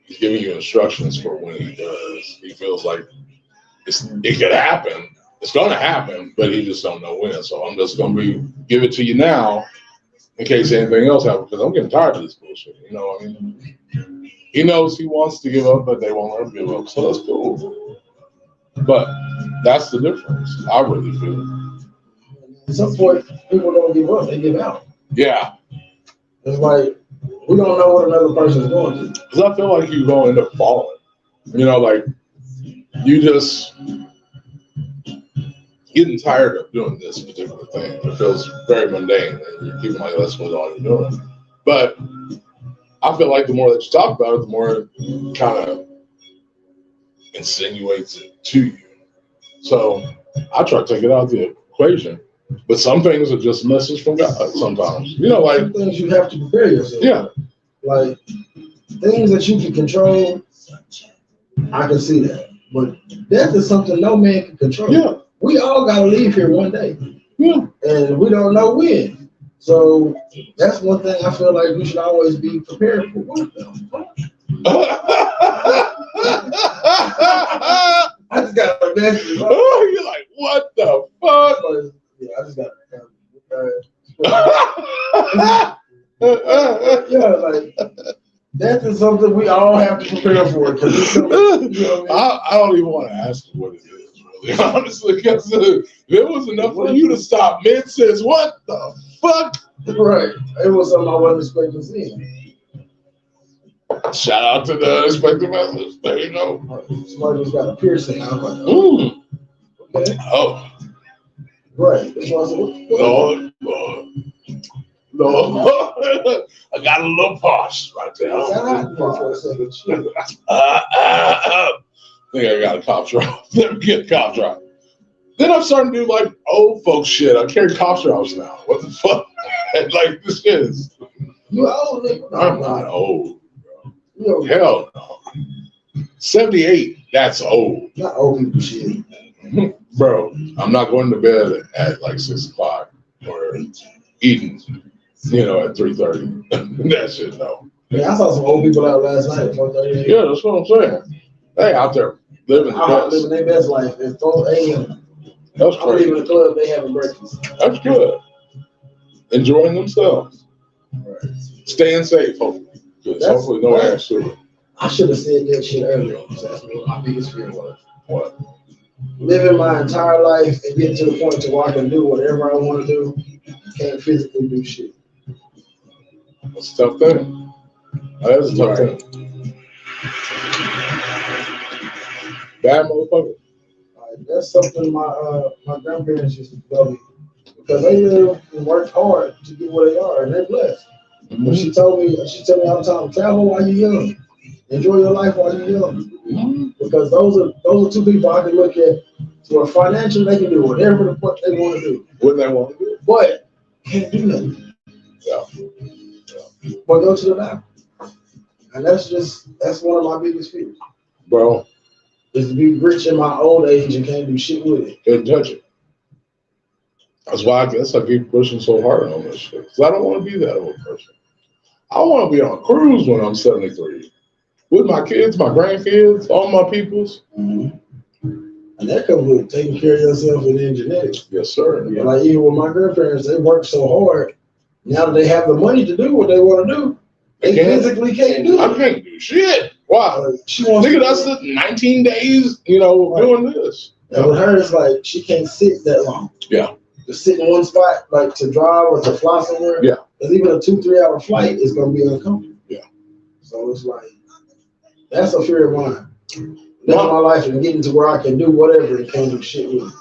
he's giving you instructions for when he does. He feels like it could happen. It's going to happen, but he just don't know when. So I'm just going to give it to you now in case anything else happens because I'm getting tired of this bullshit. You know what I mean? He knows he wants to give up, but they won't let him give up. So that's cool. But that's the difference. I really feel. At some point, people don't give up; they give out. Yeah. It's like we don't know what another person's going through. Because I feel like you're going to end up falling. You know, like you just getting tired of doing this particular thing. It feels very mundane, and you're keeping like that's what all you're doing. But I feel like the more that you talk about it, the more it kind of insinuates it to you. So I try to take it out of the equation. But some things are just a message from God sometimes. You know, like some things you have to prepare yourself. Yeah. Like things that you can control, I can see that. But death is something no man can control. Yeah. We all gotta leave here one day. Yeah. And we don't know when. So that's one thing I feel like we should always be prepared for. What the fuck? I just got a message. Oh, you're like, what the fuck? Yeah, I just got yeah, like death is something we all have to prepare for. Because it's something, you know what I mean? I don't even want to ask you what it is, really, honestly, because there was enough for you to stop mid-sentence. What the fuck? Right. It was something I wasn't expecting to see. Shout out to the unexpected message. There you go. Somebody just got a piercing. I was like, Ooh. okay. Oh. Right. That's why I said, Lord. I got a little posh right there. I think I got a cough drop. Let me get a cough drop. Then I'm starting to do like old folks shit. I carry cough drops now. What the fuck? Like this is. You old, nigga. No, I'm not old. You Hell no. 78, that's old. not old people shit. Bro, I'm not going to bed at like 6 o'clock or eating, at 3:30. That shit, no. Man, I saw some old people out last night at 4:30. Yeah, that's what I'm saying. They out there living the best. Living their best life. At 4 a.m. That's I'm leaving the crazy. club, they having breakfast. That's good. Enjoying themselves. Right. Staying safe, hopefully. 'Cause hopefully no accident. I should have said that shit earlier. That's what my biggest fear was. What? Living my entire life and getting to the point to where I can do whatever I want to do, can't physically do shit. That's a tough thing. That is a tough thing. Bad motherfucker. That's something my grandparents used to tell me because they live and work hard to get where they are and they're blessed. But she told me all the time, travel while you're young, enjoy your life while you're young, because those are two people I can look at where financially they can do whatever the fuck they want to do. What they want to do. But can't do nothing. Yeah. But go to the doctor. And that's one of my biggest fears. Bro, Is to be rich in my old age and can't do shit with it. can't touch it. That's why I guess I keep pushing so hard on this shit. Because I don't want to be that old person. I want to be on a cruise when I'm 73. With my kids, my grandkids, all my peoples. Mm-hmm. And that comes with taking care of yourself and then genetics. Yes, sir. Yeah. Like even with my grandparents, they work so hard. Now that they have the money to do what they want to do, they physically can't do I it. can't do shit. Why? She wants Nigga, that's the 19 days, doing this. And with her, it's like she can't sit that long. Yeah. To sit in one spot, like to drive or to fly somewhere. Yeah. Because even a 2-3 hour flight is going to be uncomfortable. Yeah. So it's like, that's a fear of mine. Living my life and getting to where I can do whatever and can't do shit with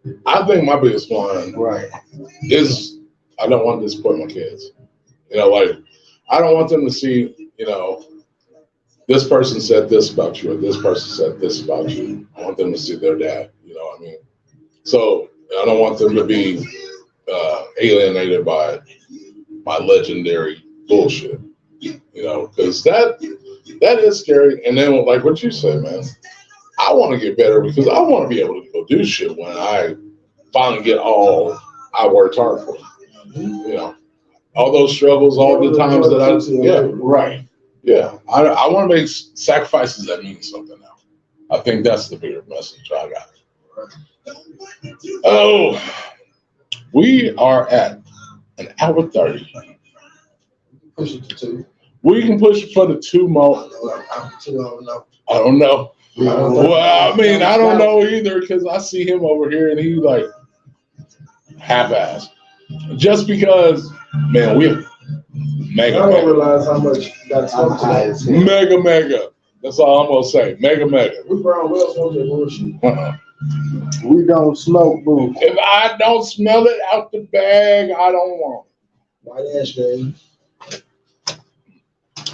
it. I think my biggest one is I don't want to disappoint my kids. I don't want them to see, this person said this about you or this person said this about you. I want them to see their dad, what I mean? So I don't want them to be alienated by my legendary bullshit, because that is scary. And then like what you said, man, I want to get better because I want to be able to go do shit when I finally get all I worked hard for. All those struggles, all the times that I want to make sacrifices that mean something now. I think that's the bigger message I got. Oh, we are at an hour 30. Push it to 2. We can push it for the 2 more. I don't know. Well, I mean, I don't know either because I see him over here and he's like half-assed. Just because, man, we're mega. I don't realize how much got smoked today. Mega. That's all I'm gonna say. Mega. We brought well smoked that bullshit. We don't smoke, boo. If I don't smell it out the bag, I don't want it. White ash, baby.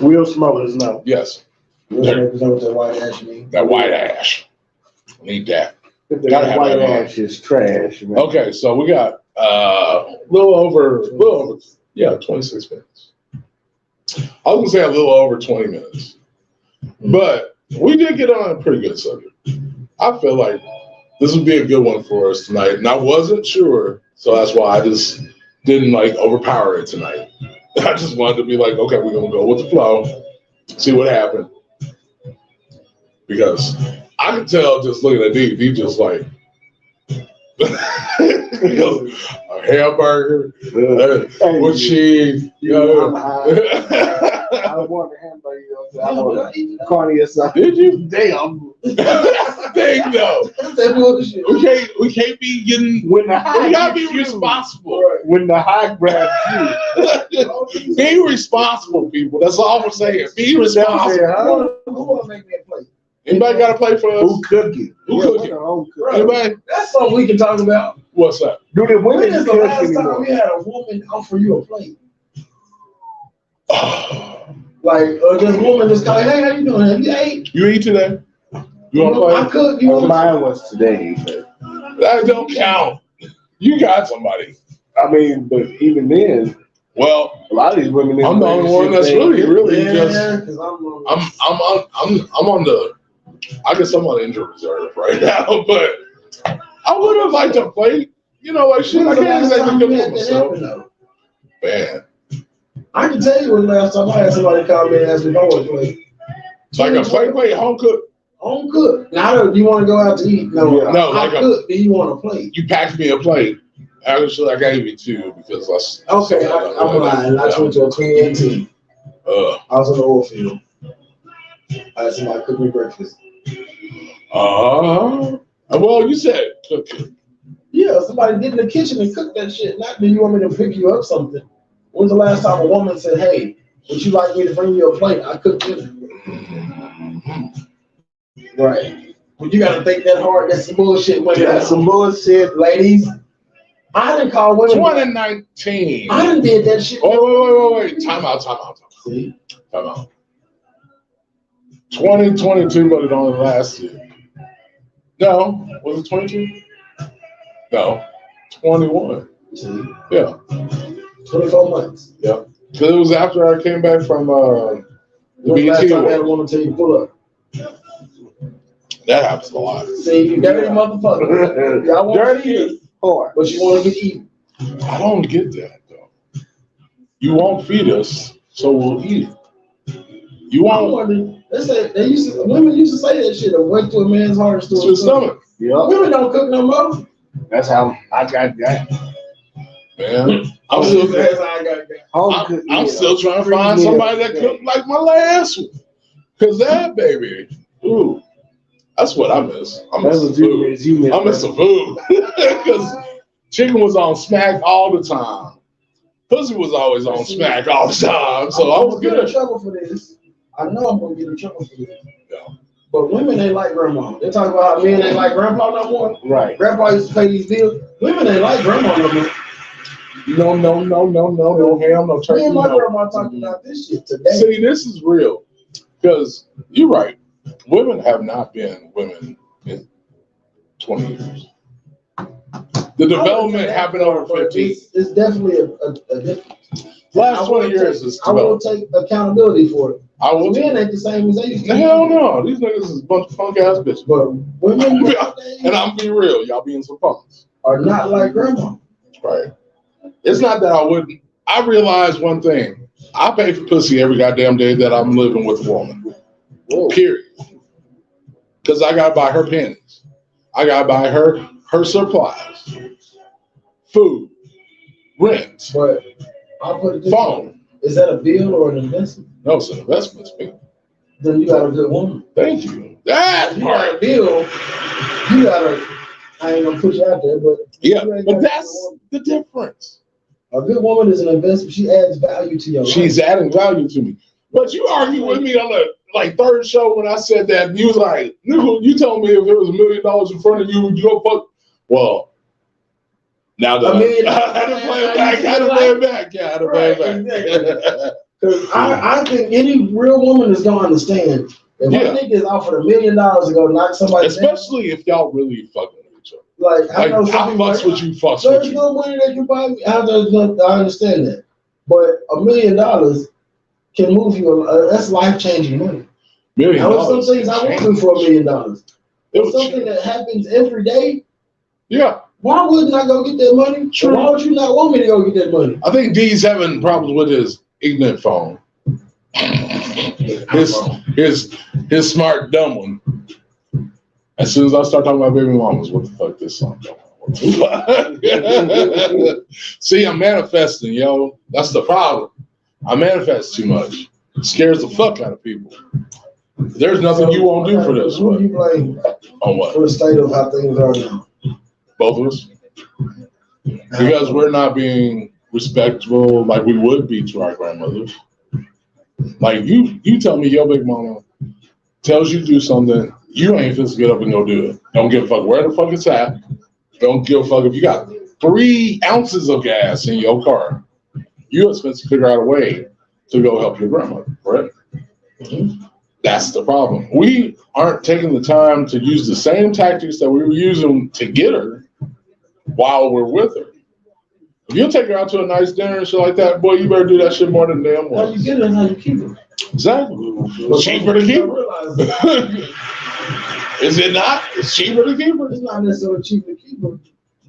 Real smokers know. Yes. You know what that white ash means? That white ash. Need that. That white ash is trash, man. Okay, so we got a little over 26 minutes. I was gonna say a little over 20 minutes. But we did get on a pretty good subject. I feel like this would be a good one for us tonight. And I wasn't sure, so that's why I just didn't overpower it tonight. I just wanted to be like, okay, we're gonna go with the flow, see what happened. Because I could tell just looking at Dave, he just like a hamburger with cheese. I want a hamburger. I want carne asada. Did you? Damn. Dang though. We can't be getting. When the high We gotta be gets you. responsible. When the high grabs you. Be responsible, people. That's all we're saying. Be responsible. Who want to make me a plate? Anybody got a plate for us? Who cooking? Who cooking? Anybody? That's something we can talk about. What's that? Do the When women is the cook last time anymore? we had a woman offer you a plate? Like, this woman just called, hey, how you doing? Have you ate? You eat today? You want to I play? cook. You want Mine was today, but That don't count. You got somebody. I mean, but even then, Well, a lot of these women. I'm the only one that's really just. Because I'm on the. I guess I'm on injury reserve right now, but I would have liked to play. You know, like shit. I can't exactly do it myself. Man, I can tell you when the last time I had somebody come in and ask me if I want to play. like a play home cook. Home cook. Now, do you want to go out to eat? No, No, I like cook. Do you want to play? You packed me a plate. Actually, I gave you two because Okay, I'm lying. I went to a clean team. I was in the oil field. I had somebody cook me breakfast. Well, you said cook it. Yeah, somebody did in the kitchen and cooked that shit. Not do you want me to pick you up something? When's the last time a woman said, "Hey, would you like me to bring you a plate? I cooked dinner." Right. But you got to think that hard. That's some bullshit. That's some bullshit, ladies. I didn't call women. 2019. I didn't did that shit. Wait. Time out. See? Time out. 2022, but it only lasted. No, was it 22? No, 21. See? Yeah. 24 months. Yeah. Because it was after I came back from the When last BET time I had a Award. woman tell you pull up? That happens a lot. See, you dirty motherfucker. Y'all want to eat, hard. but you want to get eaten. I don't get that though. You won't feed us, so we'll eat it. You I won't wonder. Women used to say that shit. Wait to a man's heart to his stomach. Yeah, Women don't cook no more. that's how I got that. Man, I'm still trying to find somebody that cooked like my last one. Cause that baby, ooh, that's what I miss. I miss the food. I miss the food. Cause chicken was on smack all the time. Pussy was always on smack all the time. So I was gonna get in good. trouble for this. I know I'm gonna get in trouble for this. Yeah. But women ain't like grandma. They talk about how men ain't like grandpa no more. Right. Grandpa used to pay these bills. Women ain't like grandma no more. No, ham, no turkey. Me and my no. grandma talking about this shit today. See, this is real. Because you're right. Women have not been women in 20 years. The development happened over 15. It's definitely a difference. Last 20 years is I will development. take accountability for it. I will. Men ain't the same as they used to. Hell no. These niggas is a bunch of punk ass bitches. But women And I'm being real. Y'all being some punks. are not like grandma. Right. It's not that I wouldn't. I realize one thing. I pay for pussy every goddamn day that I'm living with a woman. Whoa. Period. Because I gotta buy her panties. I gotta buy her supplies, food, rent, But I'll put it this phone. way. Is that a bill or an investment? No, it's an investment. Then you got a good woman. Thank you. That If you got part. a bill, you gotta. I ain't gonna put you out there, but Yeah, you ain't but got that's a good the difference. woman. A good woman is an investment. She adds value to your She's life. adding value to me. But you argued with me on the third show when I said that. You was like, you told me if there was $1 million in front of you, would you go fuck? Well, now that I had to play it back. Yeah, I had to play it back. Because I think any real woman is gonna understand if a nigga is offered $1 million to go knock somebody down. Especially if y'all really fucking with each other. Like I know I fucks with you, fucks with there's you. no money that you buy me. I understand that, but $1 million can move you. That's life changing money. $1 million. Now, there's some things I won't do for $1 million. It was Something that happens every day. Yeah. Why wouldn't I go get that money? True. Why would you not want me to go get that money? I think D's having problems with his ignorant phone. His smart dumb one. As soon as I start talking about baby mamas, what the fuck this song going on? See, I'm manifesting, yo. That's the problem. I manifest too much. It scares the fuck out of people. There's nothing you won't do for this. Who do you blame On what? for the state of how things are now? Both of us. Because we're not being respectful like we would be to our grandmothers. Like you tell me your big mama tells you to do something, you ain't supposed to get up and go do it. Don't give a fuck where the fuck it's at. Don't give a fuck if you got 3 ounces of gas in your car. You're supposed to figure out a way to go help your grandmother, right? Mm-hmm. That's the problem. We aren't taking the time to use the same tactics that we were using to get her while we're with her. If you'll take her out to a nice dinner and shit like that, boy, you better do that shit more than damn How once. you get it, how you keep it. Exactly. It's cheaper to keep her. Is it not? It's cheaper to keep her. It's not necessarily cheaper to keep her,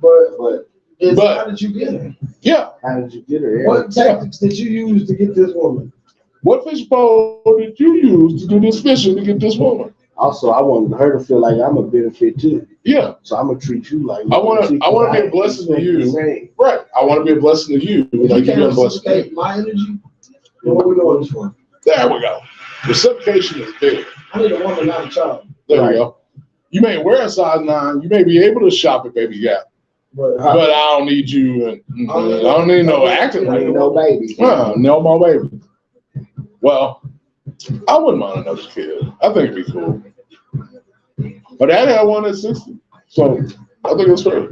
but it's how did you get her? Yeah. How did you get her? Yeah. What tactics did you use to get this woman? What fish pole did you use to do this fishing to get this woman? Also, I want her to feel like I'm a benefit too. Yeah. So I'm gonna treat you like I want to be a blessing to you. Right. I want to be a blessing to you. If Like you you're can't a blessing to me. reciprocate my energy, then what we doing this for? There we go. Reciprocation is big. I need a woman, not a child. There we go. You may wear a size 9. You may be able to shop at Baby Gap. But I don't need you. And I don't need no acting like no baby. No more baby. Well, I wouldn't mind another kid. I think it'd be cool. But Daddy had one at 60, so I think it's fair.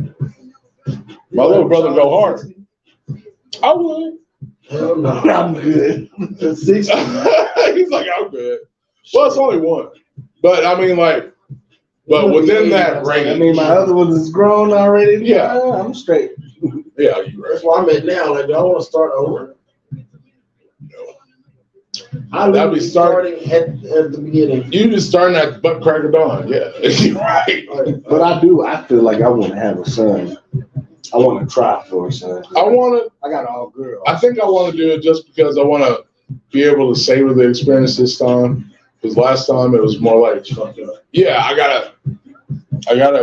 My little brother go hard. I would. Hell no. I'm good. At 60. He's like, I'm good. Well, it's only one, but I mean, like, but within that range. I mean, my other one is grown already. Yeah. I'm straight. Yeah, you're right. That's why I'm at now. Like, do I want to start over? That'd be starting at the beginning. You just starting at the butt crack of dawn. Yeah, you're right. But I feel like I want to have a son. I want to try for a son. I got all girls. I think I want to do it just because I want to be able to savor the experience this time. Because last time it was more like, yeah, I gotta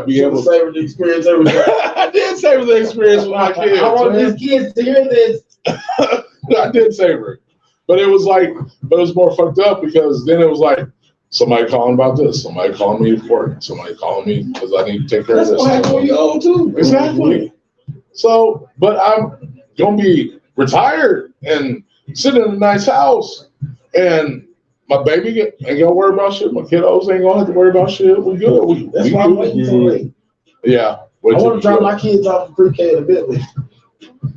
be able to savor the experience every day. I did savor the experience with my kids. I want these kids to hear this. I did savor it. But it was more fucked up because then it was like somebody calling about this, somebody calling me for it, somebody calling me because I need to take care of this. That's what happened when you're old too. Exactly. So, but I'm gonna be retired and sitting in a nice house, and my baby ain't gonna worry about shit. My kiddos ain't gonna have to worry about shit. We good. That's why I'm waiting so late. Yeah. I want to drop my kids off of pre-K in a bit.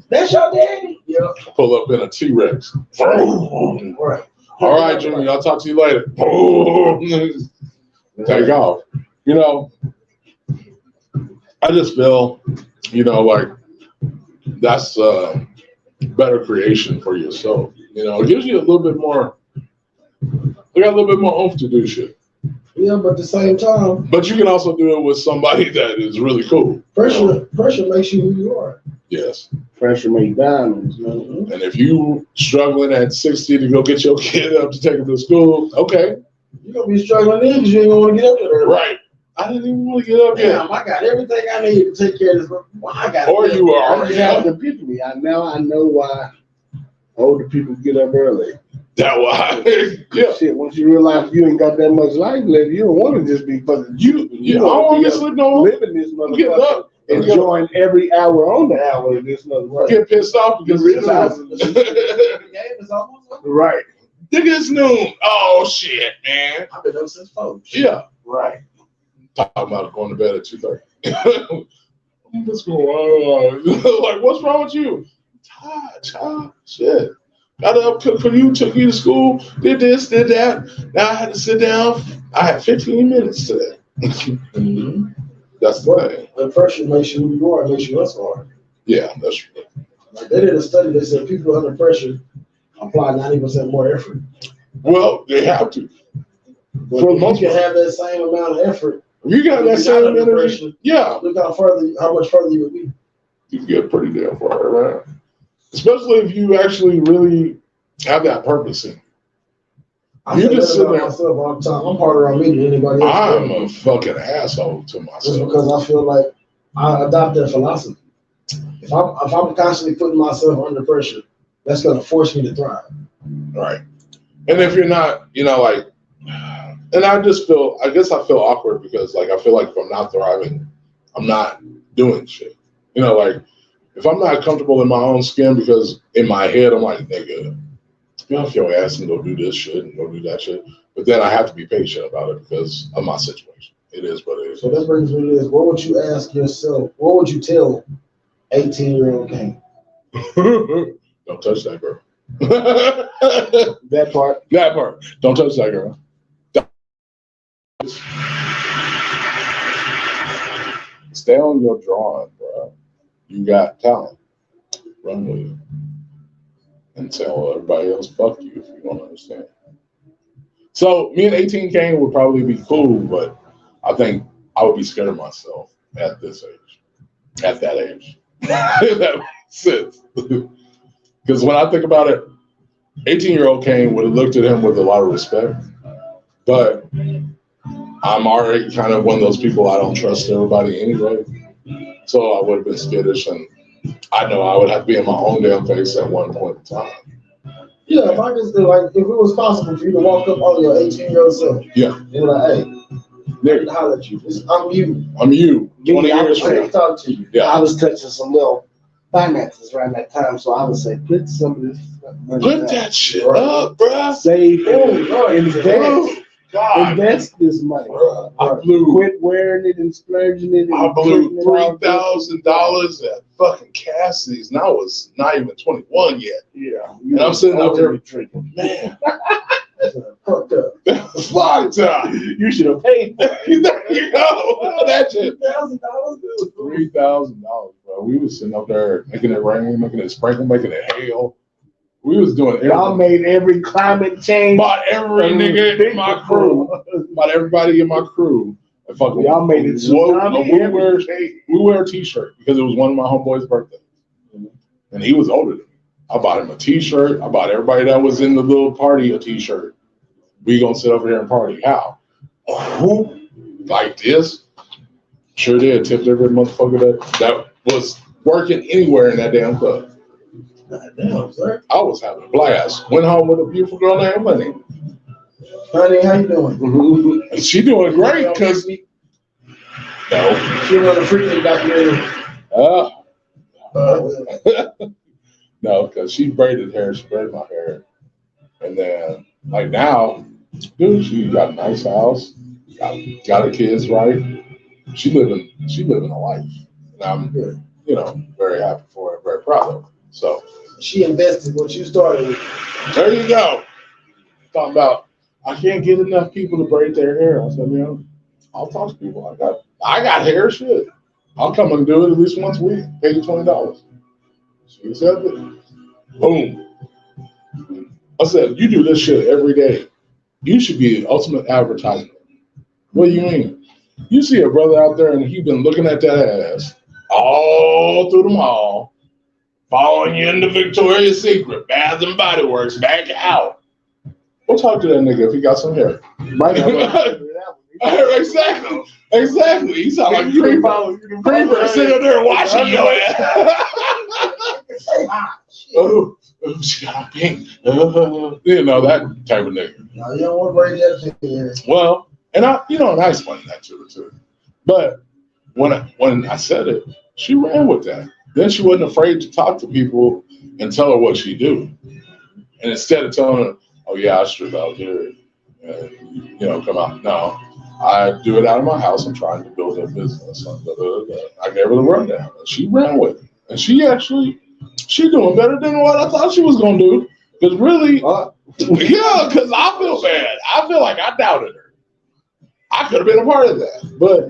That's your daddy? Yeah. Pull up in a T-Rex. Right. All right, Jimmy, I'll talk to you later. Take off. You know, I just feel, like that's better creation for yourself. It gives you a little bit more, you got a little bit more oomph to do shit. Yeah, but at the same time. But you can also do it with somebody that is really cool. Pressure makes you who you are. Yes. Pressure makes diamonds. And if you struggling at 60 to go get your kid up to take him to school, okay. You're going to be struggling then because you ain't going to get up there. Right. I didn't even want to get up yet. Damn, I got everything I need to take care of this. Well, I got or you are already have the epiphany. I know why older people get up early. That why? Yeah. Shit, once you realize you ain't got that much life left, you don't want to just be fucking. You don't want to get sleep no more. Living this motherfucker. Enjoying every hour on the hour of this motherfucker. Get pissed off because the game is almost over. Right. Nigga, it's noon. Oh shit, man. I've been up since 4. Yeah. Right. Talking about going to bed at 2:30. What's going on? Like, what's wrong with you? Tired, child. Shit. Got to up cook for you, took you to school, did this, did that. Now I had to sit down. I had 15 minutes today. That's the thing. The pressure makes you who you are, makes you less hard. Yeah, that's true. Like they did a study that said people under pressure apply 90% more effort. Well, they have to. But if you can have that same amount of effort, you got that same energy. Pressure, yeah. Look how much further you would be. You can get pretty damn far, right? Especially if you actually really have that purpose in. You just sit there. Myself all the time. I'm harder on me than anybody else. I'm a fucking asshole to myself. Just because I feel like I adopt that philosophy. If I'm constantly putting myself under pressure, that's gonna force me to thrive. Right. And if you're not, and I feel awkward because I feel like if I'm not thriving, I'm not doing shit. If I'm not comfortable in my own skin, because in my head I'm like, nigga, get off your ass and go do this shit and go do that shit. But then I have to be patient about it because of my situation. It is what it is. So that brings me to this. What would you ask yourself? What would you tell 18-year-old Kane? Don't touch that girl. That part. Don't touch that girl. Stay on your drawing, bro. You got talent. run with it. And tell everybody else, fuck you if you don't understand. So me and 18 Kane would probably be cool, but I think I would be scared of myself at this age. At that age. If that makes sense. Because when I think about it, 18-year-old Kane would have looked at him with a lot of respect. But I'm already kind of one of those people, I don't trust everybody anyway. So I would have been skittish, and I know I would have to be in my own damn face at one point in time. Yeah, if I just do, like, if it was possible for you to walk up on your 18-year-old self, yeah, and be like, hey, nigga, holler at you. I'm you. I'm you. 20 years from now. Talk to you. Yeah. I was touching some little finances around that time, so I would say, put some of this money Put up. that shit up, bruh. Save it. God. Invest. God. Invest this money. Bruh, I blew Quit wearing it and splurging it. I And blew putting it all $3,000 at fucking Cassie's, and I was not even 21 yet. Yeah. And I'm sitting up there, drinking. man, Fucked up. that's fucked up. You should have paid for it. There you go. That shit. $1,000. $3,000, bro. We was sitting up there making it rain, making it sprinkle, making it hail. We was doing everything. Y'all made every climate change. Bought every nigga in my crew. Bought everybody in my crew. And fucking Y'all made it we wear a t-shirt because it was one of my homeboys' birthdays. And he was older than me. I bought him a t-shirt. I bought everybody that was in the little party a t-shirt. We gonna sit over here and party. How? Who? Like this? Sure did. Tipped every motherfucker that was working anywhere in that damn club. Damn, sir. I was having a blast. Went home with a beautiful girl named Lenny. Honey, how you doing? And she doing great because no. She wanna freaking back here. No, because she braided hair, she braided my hair. And then like now, dude, she got a nice house, got her kids right. She living a life. And I'm very happy for her, very proud of her. So She invested what you started with. there you go. Talking about I can't get enough people to braid their hair. I said, I'll talk to people. I got hair shit. I'll come and do it at least once a week. Pay you $20. She said it. Boom. I said, you do this shit every day. You should be the ultimate advertisement. What do you mean? You see a brother out there and he been looking at that ass all through the mall, following you into Victoria's Secret, Bath and Body Works, back out. Go talk to that nigga if he got some hair. Exactly. He sound like Creeper sitting there watching your ass. She got pink. That type of nigga. No, you don't want to bring that here. Well, and I explained that to her too. But when I said it, she ran with that. Then she wasn't afraid to talk to people and tell her what she do. And instead of telling her, oh yeah, I strip out here, and, come out. No, I do it out of my house. I'm trying to build a business. I gave her the rundown. And she ran with it. And she doing better than what I thought she was going to do. Because really, because I feel bad. I feel like I doubted her. I could have been a part of that. But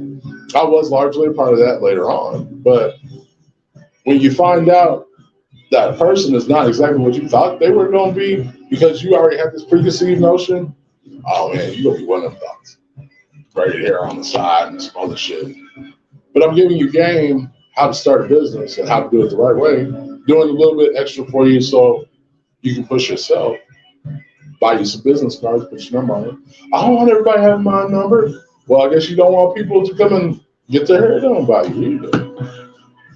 I was largely a part of that later on. But when you find out that person is not exactly what you thought they were going to be, because you already had this preconceived notion, oh man, you're going to be one of them thoughts. Braided hair on the side and some other shit. But I'm giving you game how to start a business and how to do it the right way, doing a little bit extra for you so you can push yourself. Buy you some business cards, put your number on it. I don't want everybody having my number. Well, I guess you don't want people to come and get their hair done by you either.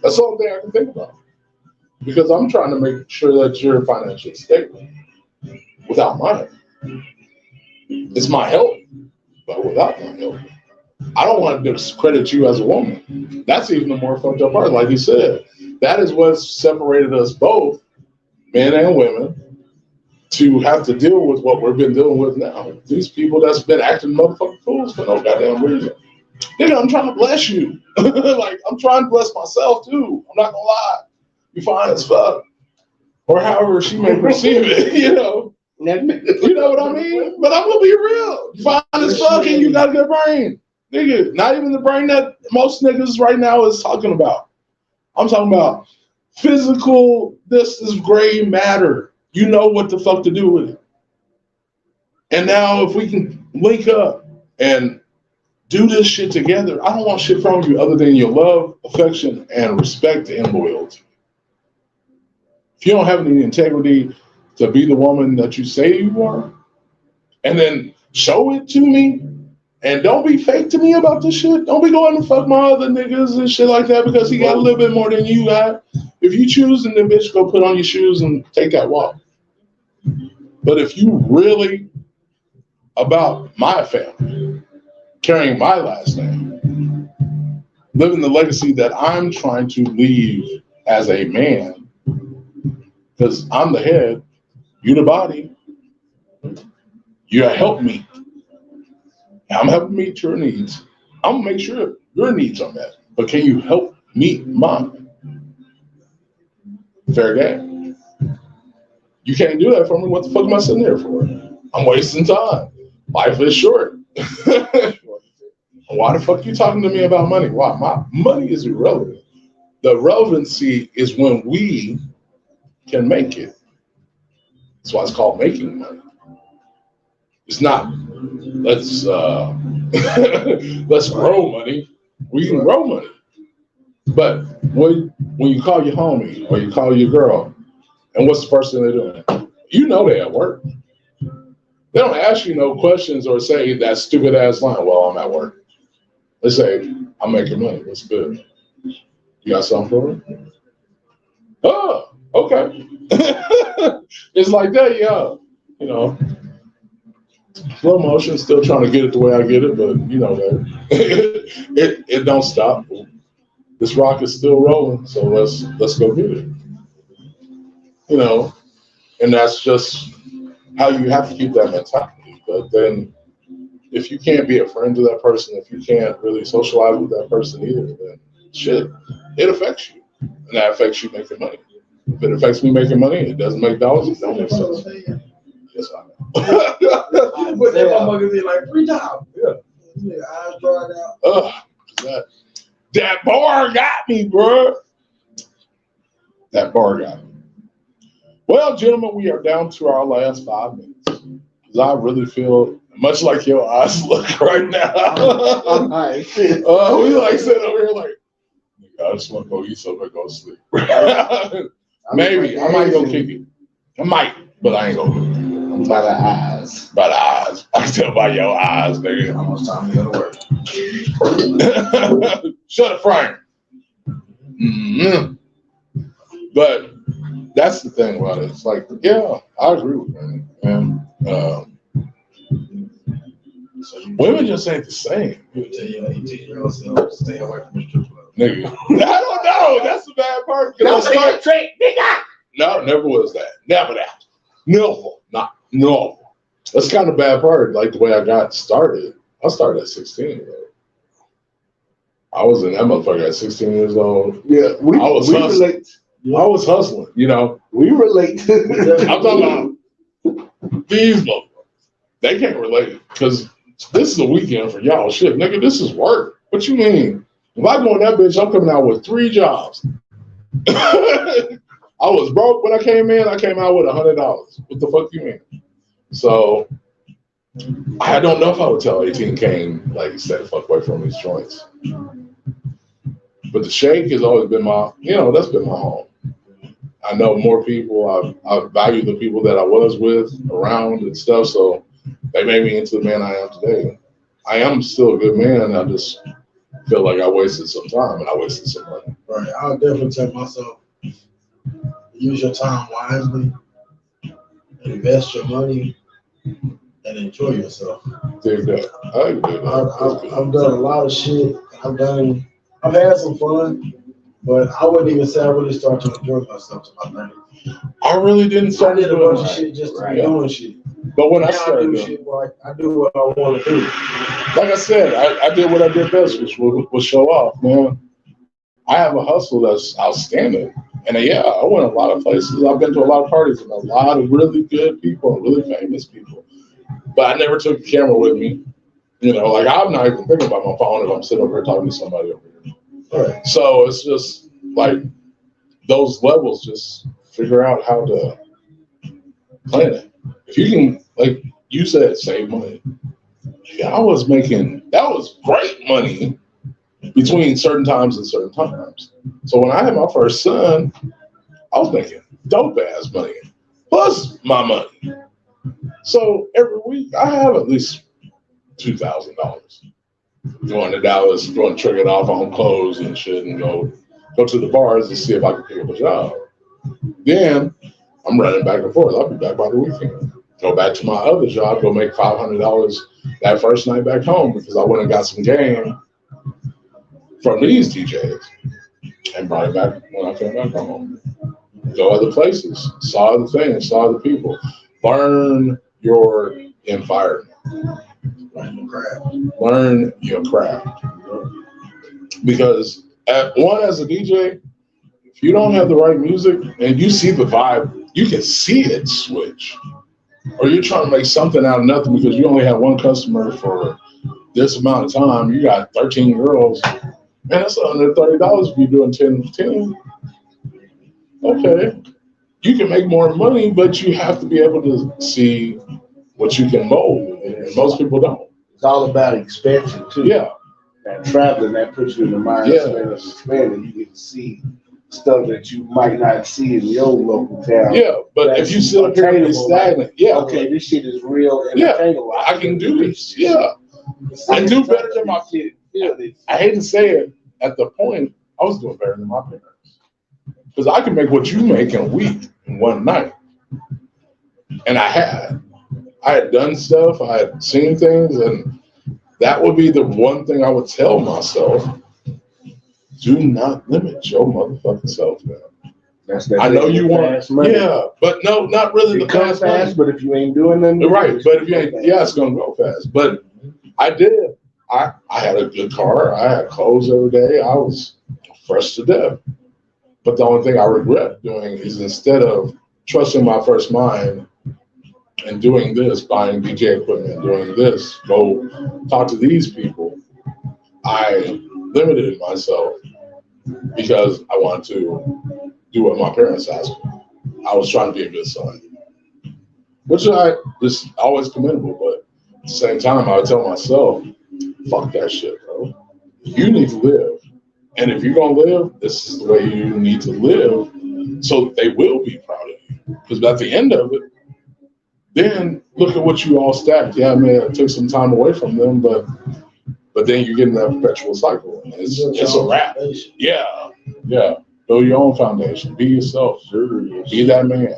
That's the only thing I can think about. Because I'm trying to make sure that you're financially stable without my help. It's my help, but without my help. I don't want to discredit you as a woman. That's even the more fucked up part. Like you said, that is what separated us both, men and women, to have to deal with what we've been dealing with now. These people that's been acting motherfucking fools for no goddamn reason. Nigga, I'm trying to bless you. Like, I'm trying to bless myself too. I'm not gonna lie. You fine as fuck. Or however she may perceive it, You know what I mean? But I'm gonna be real. You fine as fuck and you got a good brain. Nigga, not even the brain that most niggas right now is talking about. I'm talking about physical, this is gray matter. You know what the fuck to do with it. And now if we can link up and do this shit together, I don't want shit from you other than your love, affection, and respect and loyalty. If you don't have any integrity to be the woman that you say you are, and then show it to me, and don't be fake to me about this shit. Don't be going to fuck my other niggas and shit like that because he got a little bit more than you got. If you choose, then bitch, go put on your shoes and take that walk. But if you really about my family, carrying my last name, living the legacy that I'm trying to leave as a man, because I'm the head, you the body, you help me. I'm helping meet your needs. I'm gonna make sure your needs are met, but can you help meet mine? Fair game. You can't do that for me. What the fuck am I sitting there for? I'm wasting time. Life is short. Why the fuck are you talking to me about money? Why? My money is irrelevant. The relevancy is when we can make it. That's why it's called making money. It's not let's grow money. We can grow money. But when you call your homie or you call your girl, and what's the first thing they're doing? You know they at work. They don't ask you no questions or say that stupid ass line, well, I'm at work. They say, I'm making money. What's good? You got something for me? Oh, okay. It's like that, yeah. You know, slow motion, still trying to get it the way I get it, but you know that it don't stop. This rock is still rolling, so let's go get it. You know, and that's just how you have to keep that mentality. But then if you can't be a friend to that person, if you can't really socialize with that person either, then shit, it affects you. And that affects you making money. If it affects me making money, it doesn't make dollars, it don't make sense. Yes, I know. But that motherfucker did like 3 times. Yeah. Eyes dried out. That bar got me, bro. That bar got me. Well, gentlemen, we are down to our last 5 minutes. Because I really feel much like your eyes look right now. We like sitting over here like, I just want to go eat something and go to sleep. Maybe. I might go kick it. I might, but I ain't gonna. By the eyes. By the eyes. I can tell by your eyes, nigga. How much time you gotta work? Shut up, Frank. Mm-hmm. But that's the thing about it. It's like, yeah, I agree with him. And women just ain't the same. You tell your 18-year-old self to stay away from the strip club. Nigga. I don't know. That's the bad part. No, never was that. Never that. No. No. That's kind of bad part. Like the way I got started. I started at 16. Bro. I was in that motherfucker at 16 years old. Yeah, we relate. I was hustling, you know. We relate. I'm talking about these motherfuckers. They can't relate because this is a weekend for y'all. Shit, nigga, this is work. What you mean? If I go in that bitch, I'm coming out with 3 jobs. I was broke when I came in. I came out with $100. What the fuck you mean? So I don't know if I would tell 18 Kane, like, stay the fuck away from these joints. But the Shake has always been my, that's been my home. I know more people. I value the people that I was with around and stuff. So they made me into the man I am today. I am still a good man. I just feel like I wasted some time and I wasted some money. Right. I'll definitely tell myself, use your time wisely, invest your money, and enjoy yourself. Dig that. I agree with that. I've done a lot of shit. I've had some fun, but I wouldn't even say I really started to enjoy myself to my 30s. I really didn't start I did a bunch of shit just to be doing shit. But when now I started do shit, I do what I want to do. Like I said, I did what I did best, which was show off, man. I have a hustle that's outstanding. And yeah, I went a lot of places. I've been to a lot of parties and a lot of really good people and really famous people. But I never took a camera with me. Like I'm not even thinking about my phone if I'm sitting over here talking to somebody over here. Right. So it's just like those levels, just figure out how to plan it. If you can, like you said, save money. Yeah, that was great money between certain times and certain times. So when I had my first son, I was making dope ass money plus my money. So every week I have at least $2,000 going to Dallas, going to trick it off on clothes and shit, and go to the bars and see if I can pick up a job. Then I'm running back and forth. I'll be back by the weekend. Go back to my other job, go make $500 that first night back home because I went and got some game from these DJs and brought it back when I came back home. Go other places, saw other things, saw other people. Learn your environment. Learn your craft. Because as a DJ, if you don't have the right music and you see the vibe, you can see it switch. Or you're trying to make something out of nothing because you only have one customer for this amount of time. You got 13 girls. Man, that's $130 if you're doing 10. Okay. You can make more money, but you have to be able to see what you can mold. And most people don't. It's all about expansion, too. Yeah. That traveling, that puts you in the mindset of expanding. You get to see stuff that you might not see in your local town. Yeah, but if you sit up here and stagnant, okay, this shit is real entertainable. Yeah, I can do this. Yeah. I do better than my kids. I hate to say it, at the point, I was doing better than my parents. Because I can make what you make in a week, in one night. And I had done stuff, I had seen things, and that would be the one thing I would tell myself. Do not limit your motherfucking self, man. I know you want, but no, not really the fast money. But if you ain't doing nothing, right? But if you ain't, it's gonna go fast. But I did. I had a good car. I had clothes every day. I was fresh to death. But the only thing I regret doing is instead of trusting my first mind and doing this, buying DJ equipment, doing this, go talk to these people, I limited myself because I wanted to do what my parents asked me. I was trying to be a good son, which I just always commendable. But at the same time, I would tell myself, fuck that shit, bro. You need to live. And if you're going to live, this is the way you need to live so they will be proud of you. Because at the end of it, then look at what you all stacked. Yeah, man, it took some time away from them, but then you get in that perpetual cycle. And it's a wrap. Yeah. Build your own foundation. Be yourself. Be that man.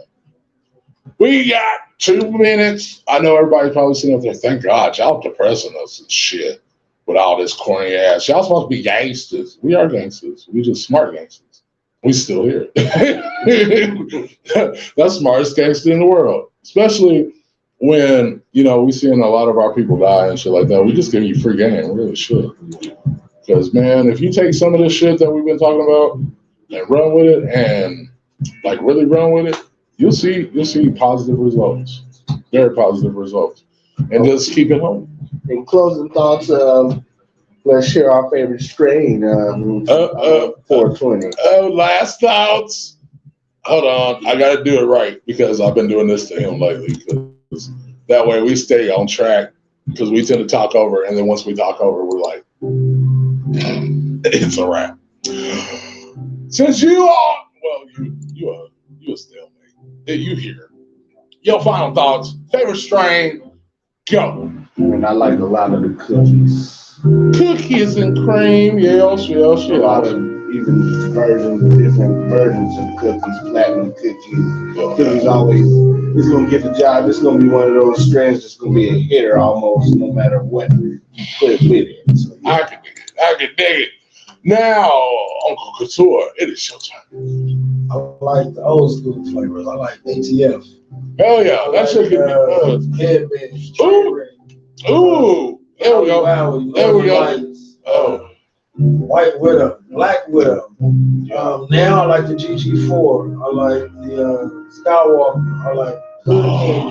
We got 2 minutes. I know everybody's probably sitting up there, thank God, y'all depressing us and shit with all this corny ass. Y'all supposed to be gangsters. We are gangsters. We just smart gangsters. We still here. That's the smartest gangster in the world. Especially when, we seeing a lot of our people die and shit like that. We just give you free game. We really should. Because, man, if you take some of this shit that we've been talking about and run with it and, really run with it, you'll see positive results. Very positive results. And just keep it home. In closing thoughts, let's share our favorite strain, 420. Last thoughts. Hold on. I got to do it right because I've been doing this to him lately. Because that way we stay on track because we tend to talk over. And then once we talk over, we're like, it's a wrap. Since you are, you a stalemate. You here. Your final thoughts. Favorite strain. Go. And I like a lot of the cookies. Cookies and cream. Yes. A lot of even different versions of cookies, platinum cookies. Cookies always, it's going to get the job. It's going to be one of those strains that's going to be a hitter almost no matter what you put with it. So, yeah. I can dig it. Now, Uncle Couture, it is your time. I like the old school flavors. I like ATF. Hell yeah, that shit can be good. Ooh, there we go. There we go. Oh. White Widow, Black Widow. Now I like the GG4. I like the Skywalker. I like Hood King.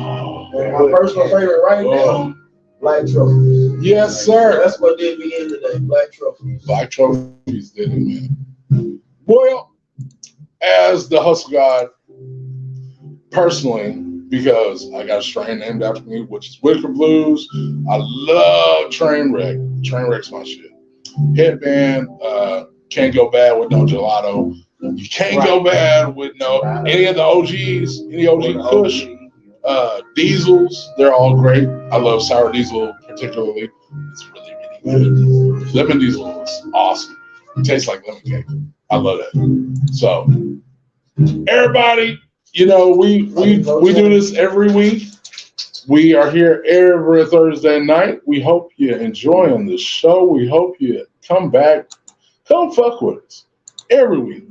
And my personal favorite right now, Black Truffles. Yes, sir. That's what did me in today, Black Truffles. Black Truffles did it, man. Well, as the Hustle God, personally, because I got a strain named after me, which is Wicker Blues. I love Trainwreck. Trainwreck's my shit. Headband, can't go bad with no gelato. You can't go bad with no any of the OGs, any OG Kush, Diesels. They're all great. I love Sour Diesel particularly. It's really, really good. Lemon Diesel is awesome. It tastes like lemon cake. I love that. So, everybody, you know, we do this every week. We are here every Thursday night. We hope you're enjoying the show. We hope you come back. Come fuck with us every week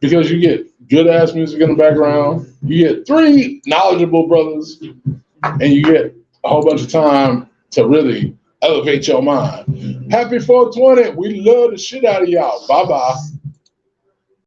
because you get good ass music in the background. You get 3 knowledgeable brothers, and you get a whole bunch of time to really elevate your mind. Happy 420. We love the shit out of y'all. Bye bye.